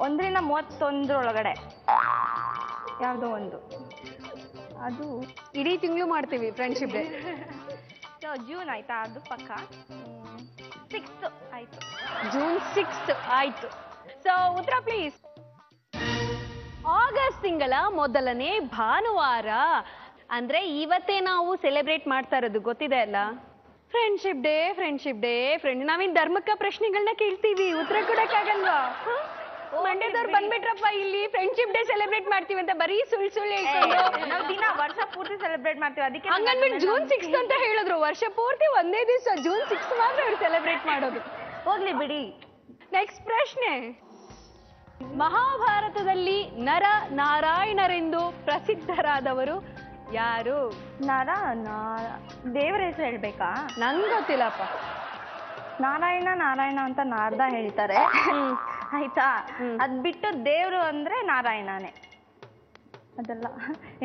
1ರಿಂದ 31 ಒಳಗಡೆ ಯಾವುದೋ ಒಂದು. ಅದು ಇಡೀ ತಿಂಗಳು ಮಾಡ್ತೀವಿ ಫ್ರೆಂಡ್ಶಿಪ್ ಡೇ. ಜೂನ್ ಆಯ್ತಾ? ಅದು ಪಕ್ಕ. 6th ಆಯ್ತು. ಜೂನ್ 6th ಆಯ್ತು. ಸೊ ಉತ್ತರ ಪ್ಲೀಸ್. ಆಗಸ್ಟ್ ತಿಂಗಳ ಮೊದಲನೇ ಭಾನುವಾರ ಅಂದ್ರೆ ಇವತ್ತೇ ನಾವು ಸೆಲೆಬ್ರೇಟ್ ಮಾಡ್ತಾ ಇರೋದು, ಗೊತ್ತಿದೆ ಅಲ್ಲ? Friendship day. ನಾವೇನ್ ಧರ್ಮಕ್ಕ ಪ್ರಶ್ನೆಗಳನ್ನ ಕೇಳ್ತೀವಿ, ಉತ್ತರ ಕೊಡಕ್ಕಾಗಲ್ವಾ? ಮಂಡ್ಯದವ್ರು ಬಂದ್ಬಿಟ್ರಪ್ಪ ಇಲ್ಲಿ ಫ್ರೆಂಡ್ಶಿಪ್ ಡೇ ಸೆಲೆಬ್ರೇಟ್ ಮಾಡ್ತೀವಿ ಅಂತ ಬರೀ ಸುಳ್ಳು ಹೇಳ್ಕೊಂಡು. ನಾವು ದಿನ ವರ್ಷ ಪೂರ್ತಿ ಸೆಲೆಬ್ರೇಟ್ ಮಾಡ್ತೀವಿ, ಅದಕ್ಕೆ ಹಂಗನ್ಬಿಟ್ಟು ಜೂನ್ 6th ಅಂತ ಹೇಳಿದ್ರು. ವರ್ಷ ಪೂರ್ತಿ ಒಂದೇ ದಿವಸ, ಜೂನ್ 6th ಮಾತ್ರ ಅವ್ರು ಸೆಲೆಬ್ರೇಟ್ ಮಾಡೋದು. ಹೋಗ್ಲಿ ಬಿಡಿ. ನೆಕ್ಸ್ಟ್ ಪ್ರಶ್ನೆ. ಮಹಾಭಾರತದಲ್ಲಿ ನರ ನಾರಾಯಣರೆಂದು ಪ್ರಸಿದ್ಧರಾದವರು ಯಾರು? ದೇವರ ಹೆಸರು ಹೇಳ್ಬೇಕಾ? ನಂಗೆ ಗೊತ್ತಿಲ್ಲಪ್ಪ. ನಾರಾಯಣ ಅಂತ ನಾರ್ದ ಹೇಳ್ತಾರೆ, ಆಯ್ತಾ? ಅದ್ ಬಿಟ್ಟು ದೇವ್ರು ಅಂದ್ರೆ ನಾರಾಯಣನೇ. ಅದೆಲ್ಲ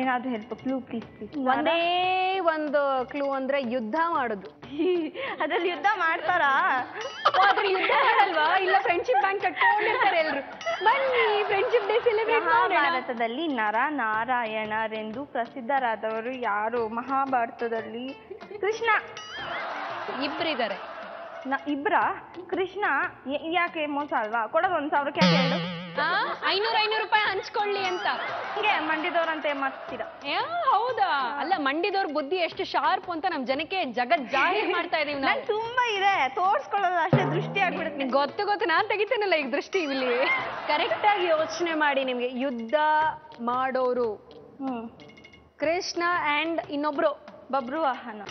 ಏನಾದ್ರೂ ಹೆಲ್ಪ್, ಕ್ಲೂ ಪ್ಲೀಸ್. ಒಂದೇ ಒಂದು ಕ್ಲೂ ಅಂದ್ರೆ ಯುದ್ಧ ಮಾಡೋದು. ಅದ್ರಲ್ಲಿ ಯುದ್ಧ ಮಾಡ್ತಾರಾ? ಯುದ್ಧ ಮಾಡಲ್ವಾ? ಇಲ್ಲ ಫ್ರೆಂಡ್ಶಿಪ್ ಬ್ಯಾಂಕ್ ಕಟ್ಕೊಂಡಿರ್ತಾರೆ ಎಲ್ರು. ಬನ್ನಿ ಫ್ರೆಂಡ್ಶಿಪ್ ಡೇ ಸೆಲೆಬ್ರೇಟ್ ಮಾಡೋಣ. ಮಹಾಭಾರತದಲ್ಲಿ ನರ ನಾರಾಯಣರೆಂದು ಪ್ರಸಿದ್ಧರಾದವರು ಯಾರು? ಮಹಾಭಾರತದಲ್ಲಿ ಕೃಷ್ಣ. ಇಬ್ಬರಿದ್ದಾರೆ. ಇಬ್ರ? ಕೃಷ್ಣ ಯಾಕೆ ಮೋಸ ಅಲ್ವಾ? ಕೊಡೋದು 1,000 ಯಾಕೆ ಹೇಳು? 500 ರೂಪಾಯಿ ಹಂಚ್ಕೊಳ್ಳಿ ಅಂತ. ಹಿಂಗೆ ಮಂಡ್ಯದವ್ರಂತ ಮಾತಾಡ್ತೀರಾ? ಹೌದಾ? ಅಲ್ಲ, ಮಂಡ್ಯದವ್ರ ಬುದ್ಧಿ ಎಷ್ಟು ಶಾರ್ಪ್ ಅಂತ ನಮ್ ಜನಕ್ಕೆ ಜಗತ್ ಜಾಹೀರ್ ಮಾಡ್ತಾ ಇದೀವಿ ನಾವು. ತುಂಬಾ ಇದೆ, ತೋರ್ಸ್ಕೊಳ್ಳೋದು ಅಷ್ಟೇ, ದೃಷ್ಟಿ ಆಗ್ಬಿಡುತ್ತೆ. ಗೊತ್ತು ನಾನ್ ತೆಗಿತೇನಲ್ಲ ಈಗ ದೃಷ್ಟಿ ಇಲ್ಲಿ. ಕರೆಕ್ಟ್ ಆಗಿ ಯೋಚನೆ ಮಾಡಿ. ನಿಮ್ಗೆ ಯುದ್ಧ ಮಾಡೋರು ಕೃಷ್ಣ ಅಂಡ್ ಇನ್ನೊಬ್ರು ಬಬ್ರುವಾಹನ.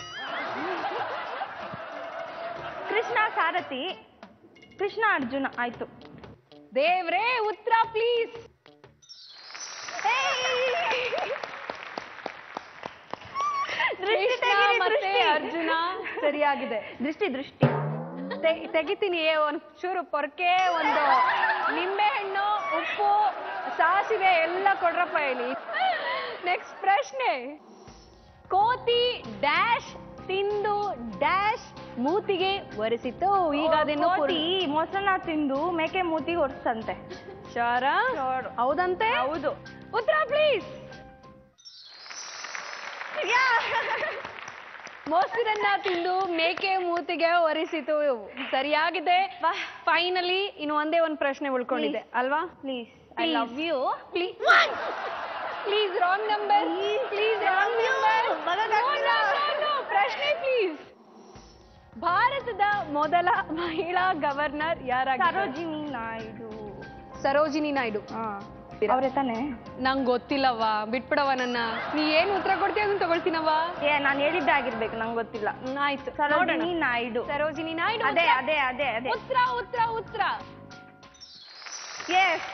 ಕೃಷ್ಣ ಸಾರಥಿ, ಕೃಷ್ಣ ಅರ್ಜುನ. ಆಯ್ತು. ದೇವ್ರೇ, ಉತ್ತರ ಪ್ಲೀಸ್. ಕೃಷ್ಣ ಮತ್ತೆ ಅರ್ಜುನ ಸರಿಯಾಗಿದೆ. ದೃಷ್ಟಿ ತೆಗಿತೀನಿ ಒಂದ್ ಚೂರು ಪೊರ್ಕೆ, ಒಂದು ನಿಂಬೆ ಹಣ್ಣು, ಉಪ್ಪು, ಸಾಸಿವೆ ಎಲ್ಲ ಕೊಡ್ರಪ್ಪ ಹೇಳಿ. ನೆಕ್ಸ್ಟ್ ಪ್ರಶ್ನೆ. ಕೋತಿ ಡ್ಯಾಶ್ ತಿಂದು ಡ್ಯಾಶ್ ಮೂತಿಗೆ ಒರೆಸಿತು. ಈಗ ಅದನ್ನು ಮೊಸರನ್ನ ತಿಂದು ಮೇಕೆ ಮೂತಿಗೆ ಒರೆಸ್ತಂತೆ. ಶೋರ? ಹೌದಂತೆ? ಹೌದು. ಉತ್ತರ ಪ್ಲೀಸ್. ಮೊಸರನ್ನ ತಿಂದು ಮೇಕೆ ಮೂತಿಗೆ ಒರೆಸಿತು. ಸರಿಯಾಗಿದೆ. ಫೈನಲಿ ಇನ್ನು ಒಂದೇ ಒಂದು ಪ್ರಶ್ನೆ ಉಳ್ಕೊಂಡಿದೆ ಅಲ್ವಾ? Please, I love you. Please wrong number. Please wrong number. ಪ್ರಶ್ನೆ ಪ್ಲೀಸ್. ಭಾರತದ ಮೊದಲ ಮಹಿಳಾ ಗವರ್ನರ್ ಯಾರಾಗಿದ್ದಾರೆ? ಸರೋಜಿನಿ ನಾಯ್ಡು. ಅವ್ರೆ ತಾನೆ? ನಂಗೆ ಗೊತ್ತಿಲ್ಲವ್ವ, ಬಿಟ್ಬಿಡವ ನನ್ನ. ನೀ ಏನ್ ಉತ್ತರ ಕೊಡ್ತೀಯ ಅದನ್ನ ತಗೊಳ್ತೀನವ್ವ. ನಾನು ಹೇಳಿದ್ದೆ ಆಗಿರ್ಬೇಕು, ನಂಗೆ ಗೊತ್ತಿಲ್ಲ. ಆಯ್ತು, ಸರೋಜಿನಿ ನಾಯ್ಡು. ಸರೋಜಿನಿ ನಾಯ್ಡು. ಅದೇ ಉತ್ತರ. ಎಸ್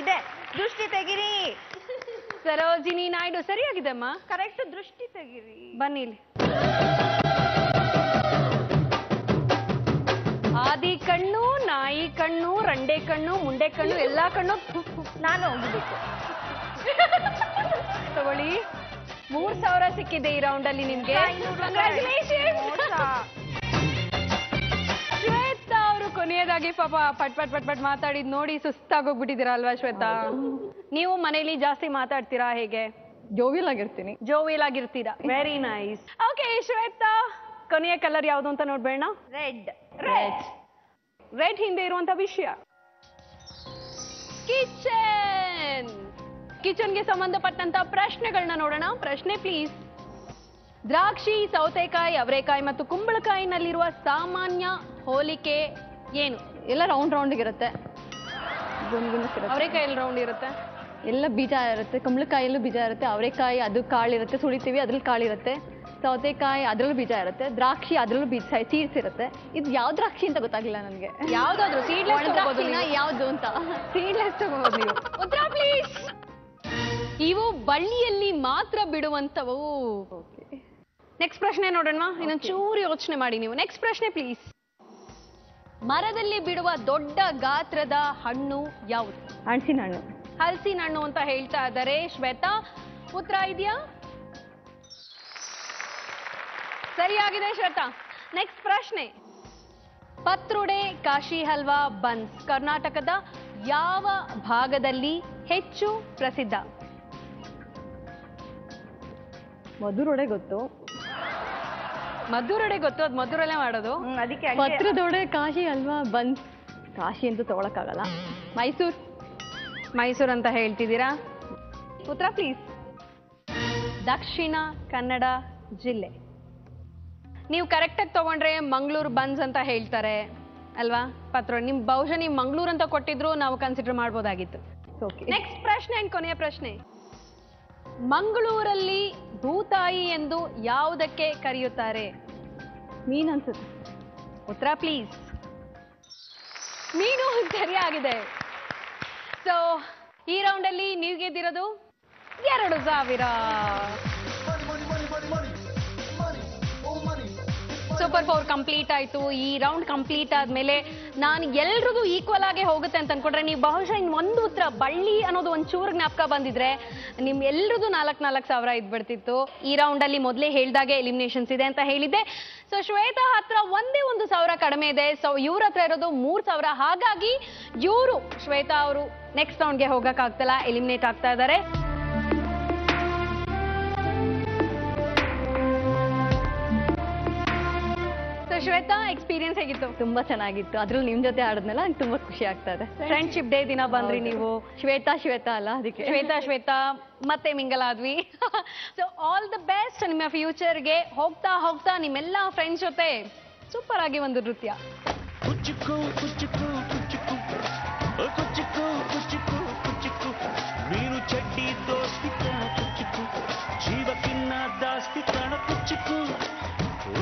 ಇದೆ. ದೃಷ್ಟಿ ತೆಗಿರಿ. ಸರೋಜಿನಿ ನಾಯ್ಡು ಸರಿಯಾಗಿದೆ ಅಮ್ಮ. ಕರೆಕ್ಟ್. ದೃಷ್ಟಿ ತೆಗಿರಿ. ಬನ್ನಿ ಇಲ್ಲಿ. ಆದಿ ಕಣ್ಣು, ನಾಯಿ ಕಣ್ಣು, ರಂಡೆ ಕಣ್ಣು, ಮುಂಡೆ ಕಣ್ಣು, ಎಲ್ಲಾ ಕಣ್ಣು ನಾನು ಹೋಗ್ಬೇಕು. ತಗೊಳ್ಳಿ. 3000 ಸಿಕ್ಕಿದೆ ಈ ರೌಂಡ್ ಅಲ್ಲಿ ನಿಮ್ಗೆ. ಶ್ವೇತಾ ಅವರು ಕೊನೆಯದಾಗಿ ಪಾಪ ಪಟ್ ಮಾತಾಡಿದ್ ನೋಡಿ ಸುಸ್ತಾಗೋಗ್ಬಿಟ್ಟಿದ್ದೀರಾ ಅಲ್ವಾ ಶ್ವೇತಾ? ನೀವು ಮನೇಲಿ ಜಾಸ್ತಿ ಮಾತಾಡ್ತೀರಾ ಹೇಗೆ? ಜೋವಿಯಲ್ ಆಗಿರ್ತೀರಾ. Very nice. ಓಕೆ ಶ್ವೇತಾ, ಕೊನೆಯ ಕಲರ್ ಯಾವುದು ಅಂತ ನೋಡ್ಬೇಡ. ರೆಡ್ ಹಿಂದೆ ಇರುವಂತ ವಿಷಯ ಕಿಚನ್ಗೆ ಸಂಬಂಧಪಟ್ಟಂತ ಪ್ರಶ್ನೆಗಳನ್ನ ನೋಡೋಣ. ಪ್ರಶ್ನೆ ಪ್ಲೀಸ್. ದ್ರಾಕ್ಷಿ, ಸೌತೆಕಾಯಿ, ಅವರೆಕಾಯಿ ಮತ್ತು ಕುಂಬಳಕಾಯಿನಲ್ಲಿರುವ ಸಾಮಾನ್ಯ ಹೋಲಿಕೆ ಏನು? ಎಲ್ಲ ರೌಂಡ್ ಇರುತ್ತೆ. ಅವರೆಕಾಯಲ್ಲಿ ರೌಂಡ್ ಇರುತ್ತೆ, ಎಲ್ಲ ಬೀಜ ಇರುತ್ತೆ. ಕುಂಬಳಕಾಯಲ್ಲೂ ಬೀಜ ಇರುತ್ತೆ. ಅವರೆಕಾಯಿ ಅದು ಕಾಳಿರುತ್ತೆ, ಸುಳಿತೀವಿ ಅದ್ರಲ್ಲಿ ಕಾಳಿರುತ್ತೆ. ಸೌತೆಕಾಯಿ ಅದ್ರಲ್ಲೂ ಬೀಜ ಇರುತ್ತೆ. ದ್ರಾಕ್ಷಿ ಅದ್ರಲ್ಲೂ ಬೀಜ ಸೀಡ್ಸ್ ಇರುತ್ತೆ. ಇದು ಯಾವ ದ್ರಾಕ್ಷಿ ಅಂತ ಗೊತ್ತಾಗಿಲ್ಲ ನನಗೆ. ಯಾವ್ದಾದ್ರು ಯಾವ್ದು ಅಂತ. ಸೀಡ್ಲೆಸ್ ತಗೋಬೋದು ನೀವು. ಉತ್ತರ ಪ್ಲೀಸ್. ಇವು ಬಳ್ಳಿಯಲ್ಲಿ ಮಾತ್ರ ಬಿಡುವಂತವು. ನೆಕ್ಸ್ಟ್ ಪ್ರಶ್ನೆ ನೋಡೋಣ. ಇನ್ನೊಂದು ಚೂರು ಯೋಚನೆ ಮಾಡಿ ನೀವು. ನೆಕ್ಸ್ಟ್ ಪ್ರಶ್ನೆ ಪ್ಲೀಸ್. ಮರದಲ್ಲಿ ಬಿಡುವ ದೊಡ್ಡ ಗಾತ್ರದ ಹಣ್ಣು ಯಾವುದು? ಹಲಸಿನ ಹಣ್ಣು ಅಂತ ಹೇಳ್ತಾ ಇದ್ದಾರೆ ಶ್ವೇತಾ. ಉತ್ತರ ಇದೆಯಾ? ಸರಿಯಾಗಿದೆ ಶ್ವೇತಾ. ನೆಕ್ಸ್ಟ್ ಪ್ರಶ್ನೆ. ಪತ್ರುಡೆ, ಕಾಶಿ ಹಲ್ವಾ, ಬನ್ಸ್ ಕರ್ನಾಟಕದ ಯಾವ ಭಾಗದಲ್ಲಿ ಹೆಚ್ಚು ಪ್ರಸಿದ್ಧ? ಮಧುರೊಡೆ ಗೊತ್ತು. ಅದು ಮಧುರಲ್ಲೇ ಮಾಡೋದು. ಅದಕ್ಕೆ ಪತ್ರದೊಡೆ, ಕಾಶಿ ಹಲ್ವಾ, ಬನ್ಸ್. ಕಾಶಿ ಅಂತೂ ತಗೊಳಕ್ಕಾಗಲ್ಲ. ಮೈಸೂರು ಅಂತ ಹೇಳ್ತಿದ್ದೀರಾ. ಉತ್ತರ ಪ್ಲೀಸ್. ದಕ್ಷಿಣ ಕನ್ನಡ ಜಿಲ್ಲೆ. ನೀವು ಕರೆಕ್ಟಾಗಿ ತಗೊಂಡ್ರೆ ಮಂಗಳೂರು ಬನ್ಸ್ ಅಂತ ಹೇಳ್ತಾರೆ ಅಲ್ವಾ? ಬಹುಶಃ ನೀವು ಮಂಗಳೂರು ಅಂತ ಕೊಟ್ಟಿದ್ರು ನಾವು ಕನ್ಸಿಡರ್ ಮಾಡ್ಬೋದಾಗಿತ್ತು. ನೆಕ್ಸ್ಟ್ ಪ್ರಶ್ನೆ ಅಂಡ್ ಕೊನೆಯ ಪ್ರಶ್ನೆ. ಮಂಗಳೂರಲ್ಲಿ ಭೂತಾಯಿ ಎಂದು ಯಾವುದಕ್ಕೆ ಕರೆಯುತ್ತಾರೆ? ಮೀನು ಅನ್ಸುತ್ತೆ. ಉತ್ತರ ಪ್ಲೀಸ್. ಮೀನು ಸರಿಯಾಗಿದೆ. ಸೊ ಈ ರೌಂಡ್ ಅಲ್ಲಿ ನೀವು ಗೆದ್ದಿರೋದು 2000. ಸೂಪರ್ 4 ಕಂಪ್ಲೀಟ್ ಆಯ್ತು. ಈ ರೌಂಡ್ ಕಂಪ್ಲೀಟ್ ಆದ್ಮೇಲೆ ನಾನು ಎಲ್ರಿಗೂ ಈಕ್ವಲ್ ಆಗಿ ಹೋಗುತ್ತೆ ಅಂತ ಅನ್ಕೊಂಡ್ರೆ, ನೀವು ಬಹುಶಃ ಒಂದು ಉತ್ತರ ಬಳ್ಳಿ ಅನ್ನೋದು ಒಂದು ಚೂರು ಜ್ಞಾಪಕ ಬಂದಿದ್ರೆ ನಿಮ್ ಎಲ್ರಿಗೂ 4,000 ಇದ್ಬಿಡ್ತಿತ್ತು. ಈ ರೌಂಡ್ ಅಲ್ಲಿ ಮೊದಲೇ ಹೇಳ್ದಾಗೆ ಎಲಿಮಿನೇಷನ್ಸ್ ಇದೆ ಅಂತ ಹೇಳಿದ್ದೆ. ಸೊ ಶ್ವೇತಾ ಹತ್ರ ಒಂದೇ 1,000 ಕಡಿಮೆ ಇದೆ. ಸೊ ಇವ್ರ ಹತ್ರ ಇರೋದು 3,000. ಹಾಗಾಗಿ ಇವರು ಶ್ವೇತಾ ಅವರು ನೆಕ್ಸ್ಟ್ ರೌಂಡ್ಗೆ ಹೋಗಕ್ ಆಗ್ತಲ್ಲ, ಎಲಿಮಿನೇಟ್ ಆಗ್ತಾ ಇದ್ದಾರೆ. ಶ್ವೇತಾ, ಎಕ್ಸ್ಪೀರಿಯನ್ಸ್ ಹೇಗಿತ್ತು? ತುಂಬಾ ಚೆನ್ನಾಗಿತ್ತು. ಅದ್ರಲ್ಲಿ ನಿಮ್ ಜೊತೆ ಆಡಿದ್ಮೇಲೆ ನಂಗೆ ತುಂಬಾ ಖುಷಿ ಆಗ್ತಾ ಇದೆ. ಫ್ರೆಂಡ್ಶಿಪ್ ಡೇ ದಿನ ಬಂದ್ರಿ ನೀವು. ಶ್ವೇತಾ ಅಲ್ಲ, ಅದಕ್ಕೆ ಶ್ವೇತಾ ಮತ್ತೆ ಮಿಂಗಲ್ ಆದ್ವಿ. ಸೊ ಆಲ್ ದ ಬೆಸ್ಟ್ ನಿಮ್ಮ ಫ್ಯೂಚರ್ಗೆ. ಹೋಗ್ತಾ ಹೋಗ್ತಾ ನಿಮ್ಮೆಲ್ಲ ಫ್ರೆಂಡ್ಸ್ ಜೊತೆ ಸೂಪರ್ ಆಗಿ ಒಂದು ನೃತ್ಯ. ಕುಚ್ಚುಕು ಕುಚ್ಚುಕು ಕುಚ್ಚುಕು ಕುಚ್ಚುಕು ಕುಚ್ಚುಕು ಕುಚ್ಚುಕು ನೀರು ಚಡ್ಡಿ ದೋಸ್ತಿ ಕಣ ಕುಚ್ಚುಕು ಜೀವಕ್ಕಿನ್ನ ದಾಸ್ತಿ ಕಣ ಕುಚ್ಚುಕು.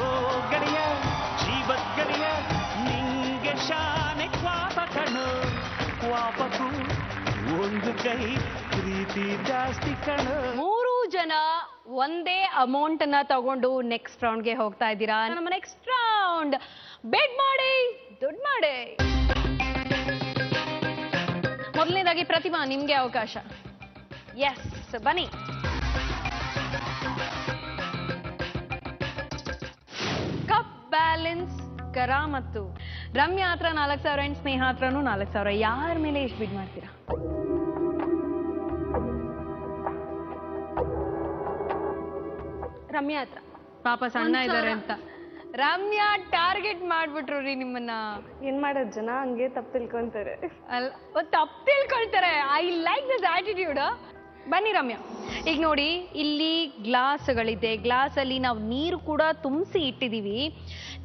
ಓ ಗೆಳೆಯ ಜೀವದ ಗೆಳೆಯ ನಿಂಗೆ ಶಾನೆ ಕ್ವಾಪ ಕಣು ಕ್ವಾಪಕು ಒಂದು ಕೈ ಪ್ರೀತಿ ಜಾಸ್ತಿ ಕಣು. 3 ಜನ ಒಂದೇ ಅಮೌಂಟ್ ಅನ್ನ ತಗೊಂಡು ನೆಕ್ಸ್ಟ್ ರೌಂಡ್ಗೆ ಹೋಗ್ತಾ ಇದ್ದೀರಾ. ನಮ್ಮ ನೆಕ್ಸ್ಟ್ ರೌಂಡ್ ಬೆಟ್ ಮಾಡಿ ದುಡ್ಡು ಮಾಡಿ. ಮೊದಲನೇದಾಗಿ ಪ್ರತಿಮಾ, ನಿಮ್ಗೆ ಅವಕಾಶ. ಎಸ್, ಬನ್ನಿ. Cup balance ಕರಾಮತ್ತು. ರಮ್ಯಾ ಹತ್ರ 4,000 ಅಂಡ್ ಸ್ನೇಹ ಹತ್ರನೂ 4,000. ಯಾರ ಮೇಲೆ ಎಷ್ಟು ಬಿಡ್ ಮಾಡ್ತೀರಾ? ರಮ್ಯಾ ಹತ್ರ. ಪಾಪ ಸಣ್ಣ ಇದ್ದಾರೆ ಅಂತ. ರಮ್ಯಾ ಟಾರ್ಗೆಟ್ ಮಾಡ್ಬಿಟ್ರು ರೀ ನಿಮ್ಮನ್ನ. ಏನ್ ಮಾಡೋದು, ಜನ ಹಂಗೆ ತಪ್ಪು ತಿಳ್ಕೊಂತಾರೆ. ತಪ್ಪು ತಿಳ್ಕೊಳ್ತಾರೆ. I like this attitude. ಬನ್ನಿ ರಮ್ಯಾ, ಈಗ ನೋಡಿ ಇಲ್ಲಿ ಗ್ಲಾಸ್ಗಳಿದೆ. ಗ್ಲಾಸಲ್ಲಿ ನಾವು ನೀರು ಕೂಡ ತುಂಬಿಸಿ ಇಟ್ಟಿದ್ದೀವಿ.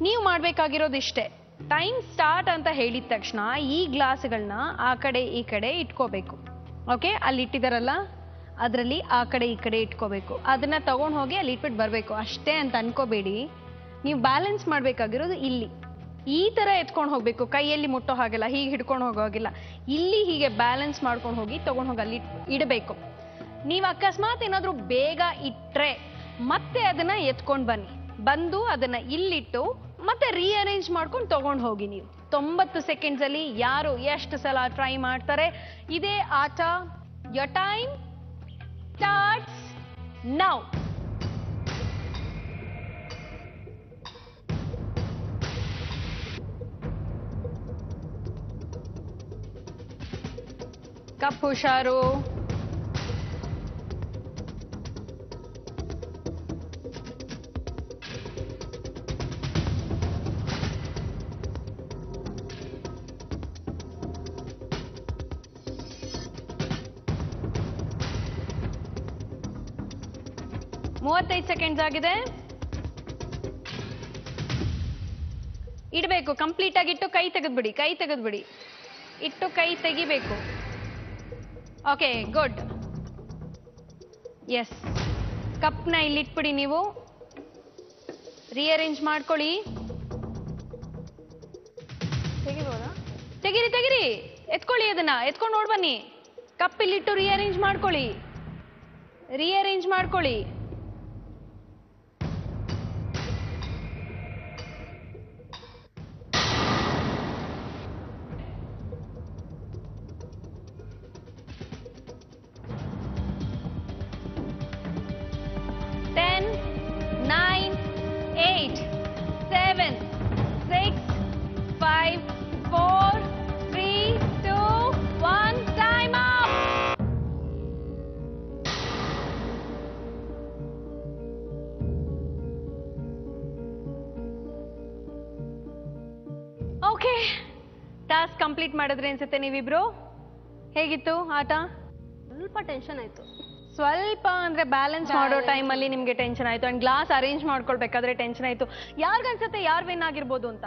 ನೀವು ಮಾಡ್ಬೇಕಾಗಿರೋದು ಇಷ್ಟೇ. ಟೈಮ್ ಸ್ಟಾರ್ಟ್ ಅಂತ ಹೇಳಿದ ತಕ್ಷಣ ಈ ಗ್ಲಾಸ್ಗಳನ್ನ ಆ ಕಡೆ ಈ ಕಡೆ ಇಟ್ಕೋಬೇಕು. ಓಕೆ, ಅಲ್ಲಿ ಇಟ್ಟಿದಾರಲ್ಲ ಅದರಲ್ಲಿ ಆ ಕಡೆ ಈ ಕಡೆ ಇಟ್ಕೋಬೇಕು. ಅದನ್ನ ತಗೊಂಡು ಹೋಗಿ ಅಲ್ಲಿ ಇಟ್ಬಿಟ್ಟು ಬರಬೇಕು ಅಷ್ಟೇ ಅಂತ ಅನ್ಕೋಬೇಡಿ. ನೀವು ಬ್ಯಾಲೆನ್ಸ್ ಮಾಡಬೇಕಾಗಿರೋದು ಇಲ್ಲಿ ಈ ಥರ ಎತ್ಕೊಂಡು ಹೋಗಬೇಕು. ಕೈಯಲ್ಲಿ ಮುಟ್ಟೋ ಹಾಗೆಲ್ಲ ಹೀಗೆ ಹಿಡ್ಕೊಂಡು ಹೋಗೋಗಿಲ್ಲ. ಇಲ್ಲಿ ಹೀಗೆ ಬ್ಯಾಲೆನ್ಸ್ ಮಾಡ್ಕೊಂಡು ಹೋಗಿ ತಗೊಂಡು ಹೋಗಿ ಅಲ್ಲಿ ಇಡಬೇಕು. ನೀವು ಅಕಸ್ಮಾತ್ ಏನಾದರೂ ಬೇಗ ಇಟ್ಟರೆ ಮತ್ತೆ ಅದನ್ನ ಎತ್ಕೊಂಡು ಬನ್ನಿ. ಬಂದು ಅದನ್ನ ಇಲ್ಲಿಟ್ಟು ಮತ್ತೆ ರೀಅರೇಂಜ್ ಮಾಡ್ಕೊಂಡು ತಗೊಂಡು ಹೋಗಿ. ನೀವು 90 ಸೆಕೆಂಡ್ಸ್ ಅಲ್ಲಿ ಯಾರು ಎಷ್ಟು ಸಲ ಟ್ರೈ ಮಾಡ್ತಾರೆ. ಇದೇ ಆಟ. Your time starts now. Cup ಹುಷಾರು. ಮೂವತ್ತೈದು ಸೆಕೆಂಡ್ಸ್ ಆಗಿದೆ. ಇಡಬೇಕು. ಕಂಪ್ಲೀಟ್ ಆಗಿ ಇಟ್ಟು ಕೈ ತೆಗೆದ್ಬಿಡಿ. ಕೈ ತೆಗೆದ್ಬಿಡಿ. ಇಟ್ಟು ಕೈ ತೆಗಿಬೇಕು. Okay, good. ಎಸ್, ಕಪ್ನ ಇಲ್ಲಿಟ್ಬಿಡಿ. ನೀವು ರೀಅರೇಂಜ್ ಮಾಡ್ಕೊಳ್ಳಿ. ತೆಗಿಬೋದಾ? ತೆಗಿರಿ ತೆಗಿರಿ. ಎತ್ಕೊಳ್ಳಿ. ಅದನ್ನ ಎತ್ಕೊಂಡು ನೋಡ್ಬನ್ನಿ. ಕಪ್ ಇಲ್ಲಿಟ್ಟು ರೀಅರೇಂಜ್ ಮಾಡ್ಕೊಳ್ಳಿ. ರೀಅರೇಂಜ್ ಮಾಡ್ಕೊಳ್ಳಿ. ಓಕೆ, ಟಾಸ್ಕ್ ಕಂಪ್ಲೀಟ್ ಮಾಡಿದ್ರೆ ಅನ್ಸುತ್ತೆ ನೀವಿಬ್ರು. ಹೇಗಿತ್ತು ಆಟ? ಸ್ವಲ್ಪ ಟೆನ್ಷನ್ ಆಯ್ತು. ಸ್ವಲ್ಪ ಅಂದ್ರೆ ಬ್ಯಾಲೆನ್ಸ್ ಮಾಡೋ ಟೈಮಲ್ಲಿ ನಿಮ್ಗೆ ಟೆನ್ಷನ್ ಆಯ್ತು. ಅಂಡ್ ಗ್ಲಾಸ್ ಅರೇಂಜ್ ಮಾಡ್ಕೊಳ್ಬೇಕಾದ್ರೆ ಟೆನ್ಷನ್ ಆಯ್ತು. ಯಾರಿಗನ್ಸುತ್ತೆ ಯಾರು ವಿನ್ ಆಗಿರ್ಬೋದು ಅಂತ?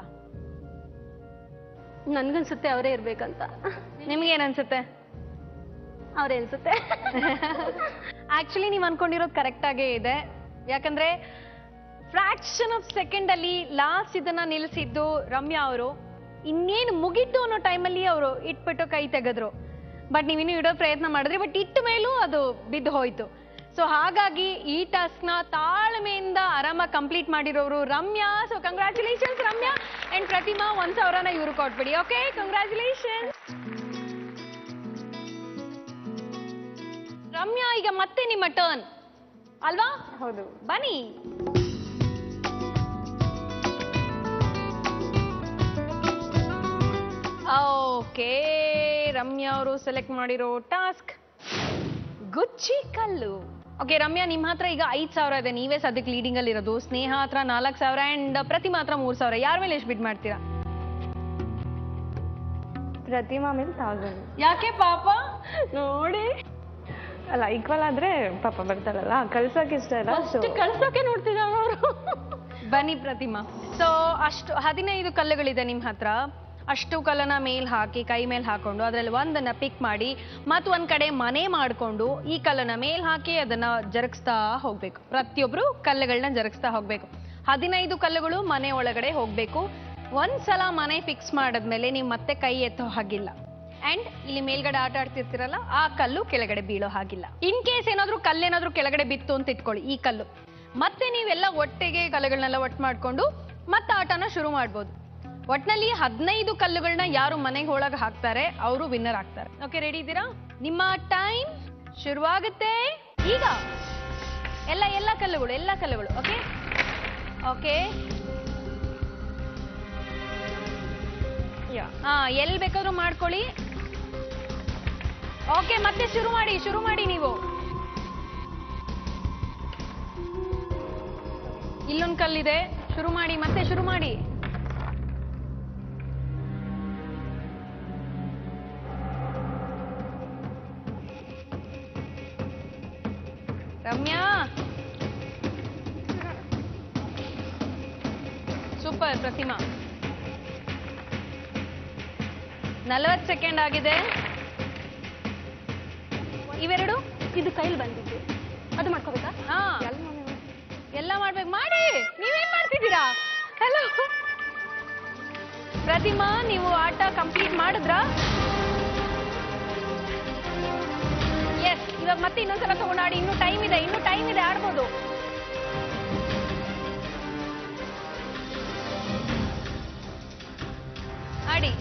ನನ್ಗನ್ಸುತ್ತೆ ಅವರೇ ಇರ್ಬೇಕಂತ. ನಿಮ್ಗೇನನ್ಸುತ್ತೆ? ಅವರೇ ಅನ್ಸುತ್ತೆ. ಆಕ್ಚುಲಿ ನೀವು ಅನ್ಕೊಂಡಿರೋದು ಕರೆಕ್ಟ್ ಆಗೇ ಇದೆ. ಯಾಕಂದ್ರೆ ಫ್ರಾಕ್ಷನ್ ಆಫ್ ಸೆಕೆಂಡ್ ಅಲ್ಲಿ ಲಾಸ್ಟ್ ಇದನ್ನ ನಿಲ್ಸಿದ್ದು ರಮ್ಯಾ ಅವರು. ಇನ್ನೇನು ಮುಗಿತು ಅನ್ನೋ ಟೈಮಲ್ಲಿ ಅವರು ಇಟ್ಬಿಟ್ಟು ಕೈ ತೆಗೆದ್ರು. ಬಟ್ ನೀವಿನ್ನು ಇಡೋ ಪ್ರಯತ್ನ ಮಾಡಿದ್ರಿ. ಬಟ್ ಇಟ್ಟ ಮೇಲೂ ಅದು ಬಿದ್ದು ಹೋಯ್ತು. ಸೊ ಹಾಗಾಗಿ ಈ ಟಾಸ್ಕ್ ನ ತಾಳ್ಮೆಯಿಂದ ಆರಾಮಾಗಿ ಕಂಪ್ಲೀಟ್ ಮಾಡಿರೋರು Ramya. So congratulations Ramya. And Pratima 1,000ನ ಇವ್ರು ಕೊಟ್ಬಿಡಿ. Okay, congratulation. ರಮ್ಯಾ, ಈಗ ಮತ್ತೆ ನಿಮ್ಮ ಟರ್ನ್ ಅಲ್ವಾ? ಹೌದು. ಬನ್ನಿ. ಓಕೆ, ರಮ್ಯಾ ಅವರು ಸೆಲೆಕ್ಟ್ ಮಾಡಿರೋ ಟಾಸ್ಕ್ ಗುಚ್ಚಿ ಕಲ್ಲು. ಓಕೆ ರಮ್ಯಾ, ನಿಮ್ಮ ಹತ್ರ ಈಗ 5,000 ಇದೆ. ನೀವೇ ಸದ್ಯಕ್ಕೆ ಲೀಡಿಂಗ್ ಅಲ್ಲಿ ಇರೋದು. ಸ್ನೇಹ ಹತ್ರ 4,000 ಅಂಡ್ ಪ್ರತಿಮಾ ಹತ್ರ 3,000. ಯಾರ ಮೇಲೆ ಎಷ್ಟು ಬಿಡ್ ಮಾಡ್ತೀರಾ? ಪ್ರತಿಮಾ ಮೇಲೆ 1,000. ಯಾಕೆ ಪಾಪ? ನೋಡಿ, ಅಲ್ಲ ಈಕ್ವಲ್ ಆದ್ರೆ ಪಾಪ ಬರ್ತಾರಲ್ಲ, ಕಳ್ಸೋಕೆ ಇಷ್ಟ ಇಲ್ಲ. ಕಳ್ಸೋಕೆ ನೋಡ್ತಿದ್ದಾಳ ಅವರು. ಬನ್ನಿ ಪ್ರತಿಮಾ. ಸೊ ಅಷ್ಟು 15 ಕಲ್ಲುಗಳಿದೆ ನಿಮ್ಮ ಹತ್ರ. ಅಷ್ಟು ಕಲ್ಲನ್ನ ಮೇಲ್ ಹಾಕಿ ಕೈ ಮೇಲೆ ಹಾಕೊಂಡು ಅದರಲ್ಲಿ ಒಂದನ್ನ ಪಿಕ್ ಮಾಡಿ ಮತ್ತು ಒಂದ್ ಕಡೆ ಮನೆ ಮಾಡಿಕೊಂಡು ಈ ಕಲ್ಲನ್ನ ಮೇಲ್ ಹಾಕಿ ಅದನ್ನ ಜರುಗಿಸ್ತಾ ಹೋಗ್ಬೇಕು. ಪ್ರತಿಯೊಬ್ರು ಕಲ್ಲುಗಳನ್ನ ಜರುಗಿಸ್ತಾ ಹೋಗ್ಬೇಕು. 15 ಕಲ್ಲುಗಳು ಮನೆ ಒಳಗಡೆ ಹೋಗ್ಬೇಕು. ಒಂದ್ಸಲ ಮನೆ ಫಿಕ್ಸ್ ಮಾಡಿದ್ಮೇಲೆ ನೀವು ಮತ್ತೆ ಕೈ ಎತ್ತೋ ಹಾಗಿಲ್ಲ. ಅಂಡ್ ಇಲ್ಲಿ ಮೇಲ್ಗಡೆ ಆಟ ಆಡ್ತಿರ್ತಿರಲ್ಲ ಆ ಕಲ್ಲು ಕೆಳಗಡೆ ಬೀಳೋ ಹಾಗಿಲ್ಲ. ಇನ್ ಕೇಸ್ ಏನಾದ್ರೂ ಕಲ್ಲೇನಾದ್ರೂ ಕೆಳಗಡೆ ಬಿತ್ತು ಅಂತ ಇಟ್ಕೊಳ್ಳಿ, ಈ ಕಲ್ಲು, ಮತ್ತೆ ನೀವೆಲ್ಲ ಒಟ್ಟಿಗೆ ಕಲ್ಲುಗಳನ್ನೆಲ್ಲ ಒಟ್ಟು ಮಾಡ್ಕೊಂಡು ಮತ್ತೆ ಆಟನ ಶುರು ಮಾಡ್ಬೋದು. ಒಟ್ನಲ್ಲಿ 15 ಕಲ್ಲುಗಳನ್ನ ಯಾರು ಮನೆಗೆ ಒಳಗೆ ಹಾಕ್ತಾರೆ ಅವರು ವಿನ್ನರ್ ಆಗ್ತಾರೆ. ಓಕೆ, ರೆಡಿ ಇದ್ದೀರಾ? ನಿಮ್ಮ ಟೈಮ್ ಶುರುವಾಗುತ್ತೆ ಈಗ. ಎಲ್ಲ ಕಲ್ಲುಗಳು ಓಕೆ ಓಕೆ. ಎಲ್ಲಿ ಬೇಕಾದ್ರೂ ಮಾಡ್ಕೊಳ್ಳಿ. ಓಕೆ, ಮತ್ತೆ ಶುರು ಮಾಡಿ ನೀವು. ಇಲ್ಲೊಂದು ಕಲ್ಲಿದೆ, ಮತ್ತೆ ಶುರು ಮಾಡಿ. ರಮ್ಯಾ ಸೂಪರ್. ಪ್ರತಿಮಾ 40 ಸೆಕೆಂಡ್ ಆಗಿದೆ. ಇವೆರಡು ಇದು ಕೈಲಿ ಬಂದಿದ್ದು, ಅದು ಮಾಡ್ಕೋಬೇಕಾ? ಹಾ, ಎಲ್ಲ ಮಾಡ್ಬೇಕು. ಮಾಡಿ. ನೀವೇನ್ ಮಾಡ್ತಿದ್ದೀರಾ? ಹಲೋ ಪ್ರತಿಮಾ, ನೀವು ಆಟ ಕಂಪ್ಲೀಟ್ ಮಾಡಿದ್ರಾ? ಎಸ್. ಇವಾಗ ಮತ್ತೆ ಇನ್ನೊಂದ್ಸಲ ತಗೊಂಡಾಡಿ. ಇನ್ನೂ ಟೈಮ್ ಇದೆ, ಆಡ್ಬೋದು. ಆಡಿ.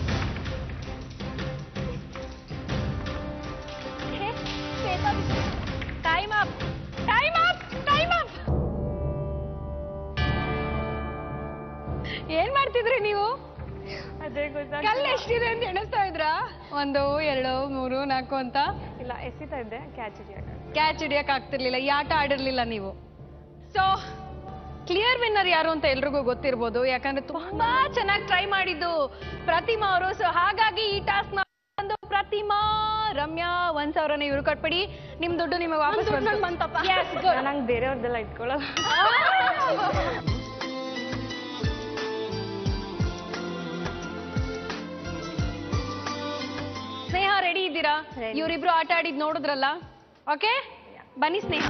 Time up. ಏನ್ ಮಾಡ್ತಿದ್ರಿ ನೀವು? ಅದೇ ಗೊತ್ತಾಗ ಕಲ್ಲು ಎಷ್ಟಿದೆ ಅಂತ ಎಣಿಸ್ತಾ ಇದ್ರಾ? 1 2 3 4 ಅಂತ? ಇಲ್ಲ, ಎಸಿತಾ ಇದ್ದೆ, ಕ್ಯಾಚ್ ಹಿಡಿಯಕ್ ಆಗ್ತಿರ್ಲಿಲ್ಲ. ಈ ಆಟ ಆಡಿರ್ಲಿಲ್ಲ ನೀವು. ಸೊ ಕ್ಲಿಯರ್ ವಿನ್ನರ್ ಯಾರು ಅಂತ ಎಲ್ರಿಗೂ ಗೊತ್ತಿರ್ಬೋದು, ಯಾಕಂದ್ರೆ ತುಂಬಾ ಚೆನ್ನಾಗಿ ಟ್ರೈ ಮಾಡಿದ್ದು ಪ್ರತಿಮಾ ಅವರು. ಸೊ ಹಾಗಾಗಿ ಈ ಟಾಸ್ಕ್ ಬಂದು ಪ್ರತಿಮಾ, ರಮ್ಯಾ 1000 ಇವ್ರು ಕಟ್ಬಿಡಿ. ನಿಮ್ ದುಡ್ಡು ನಿಮಗೆ ವಾಪಸ್ ಬಂತಪ್ಪ. ನಂಗೆ ಬೇರೆಯವ್ರದ್ದೆಲ್ಲ ಇಟ್ಕೊಳ್ಳಲ್ಲ. ಸ್ನೇಹ ರೆಡಿ ಇದ್ದೀರಾ? ಇವರಿಬ್ರು ಆಟ ಆಡಿದ್ ನೋಡಿದ್ರಲ್ಲ. ಓಕೆ, ಬನ್ನಿ ಸ್ನೇಹ.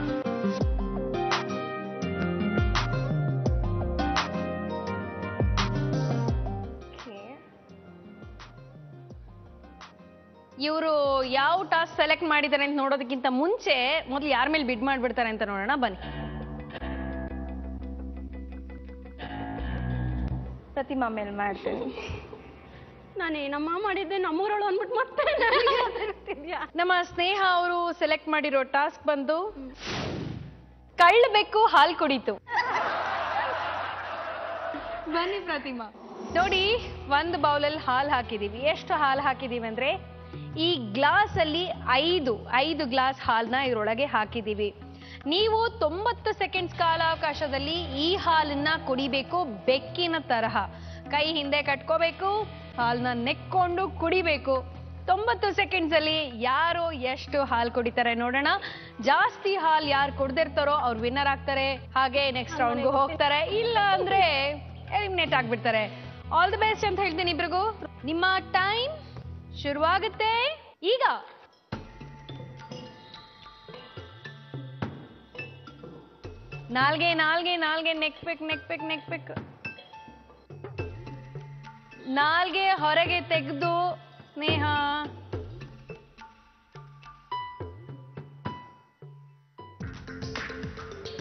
ಇವರು ಯಾವ ಟಾಸ್ಕ್ ಸೆಲೆಕ್ಟ್ ಮಾಡಿದ್ದಾರೆ ಅಂತ ನೋಡೋದಕ್ಕಿಂತ ಮುಂಚೆ ಮೊದಲು ಯಾರ ಮೇಲೆ ಬಿಡ್ ಮಾಡ್ಬಿಡ್ತಾರೆ ಅಂತ ನೋಡೋಣ, ಬನ್ನಿ. ಪ್ರತಿಮಾ ಮೇಲೆ ಮಾಡ್ತೇನೆ. ನಾನೇನಮ್ಮ ಮಾಡಿದ್ದೆ, ನಮ್ಮೂರಳು ಅಂದ್ಬಿಟ್ಟು ಮತ್ತೆ ನಮ್ಮ ಸ್ನೇಹ ಅವರು ಸೆಲೆಕ್ಟ್ ಮಾಡಿರೋ ಟಾಸ್ಕ್ ಬಂದು ಕಳ್ಳು ಬೆಕ್ಕು ಹಾಲು ಕುಡಿತು. ಬನ್ನಿ ಪ್ರತಿಮಾ. ನೋಡಿ, ಒಂದು ಬೌಲಲ್ಲಿ ಹಾಲು ಹಾಕಿದೀವಿ. ಎಷ್ಟು ಹಾಲು ಹಾಕಿದೀವಿ ಅಂದ್ರೆ, ಈ ಗ್ಲಾಸ್ ಅಲ್ಲಿ 5 ಗ್ಲಾಸ್ ಹಾಲನ್ನ ಇದ್ರೊಳಗೆ ಹಾಕಿದೀವಿ. ನೀವು 90 ಸೆಕೆಂಡ್ಸ್ ಕಾಲಾವಕಾಶದಲ್ಲಿ ಈ ಹಾಲನ್ನ ಕುಡಿಬೇಕು. ಬೆಕ್ಕಿನ ತರಹ ಕೈ ಹಿಂದೆ ಕಟ್ಕೋಬೇಕು, ಹಾಲನ್ನ ನೆಕ್ಕೊಂಡು ಕುಡಿಬೇಕು. 90 ಸೆಕೆಂಡ್ಸ್ ಅಲ್ಲಿ ಯಾರು ಎಷ್ಟು ಹಾಲು ಕುಡಿತಾರೆ ನೋಡೋಣ. ಜಾಸ್ತಿ ಹಾಲು ಯಾರು ಕುಡ್ದಿರ್ತಾರೋ ಅವ್ರು ವಿನ್ನರ್ ಆಗ್ತಾರೆ, ಹಾಗೆ ನೆಕ್ಸ್ಟ್ ರೌಂಡ್ಗೂ ಹೋಗ್ತಾರೆ. ಇಲ್ಲ ಅಂದ್ರೆ ಎಲಿಮಿನೇಟ್ ಆಗ್ಬಿಡ್ತಾರೆ. ಆಲ್ ದಿ ಬೆಸ್ಟ್ ಅಂತ ಹೇಳ್ತೀನಿ ಇಬ್ರಿಗೂ. ನಿಮ್ಮ ಟೈಮ್ ಶುರುವಾಗುತ್ತೆ ಈಗ. ನಾಲ್ಗೆ ನೆಕ್ಬೇಕು. ನಾಲ್ಗೆ ಹೊರಗೆ ತೆಗೆದು ಸ್ನೇಹ.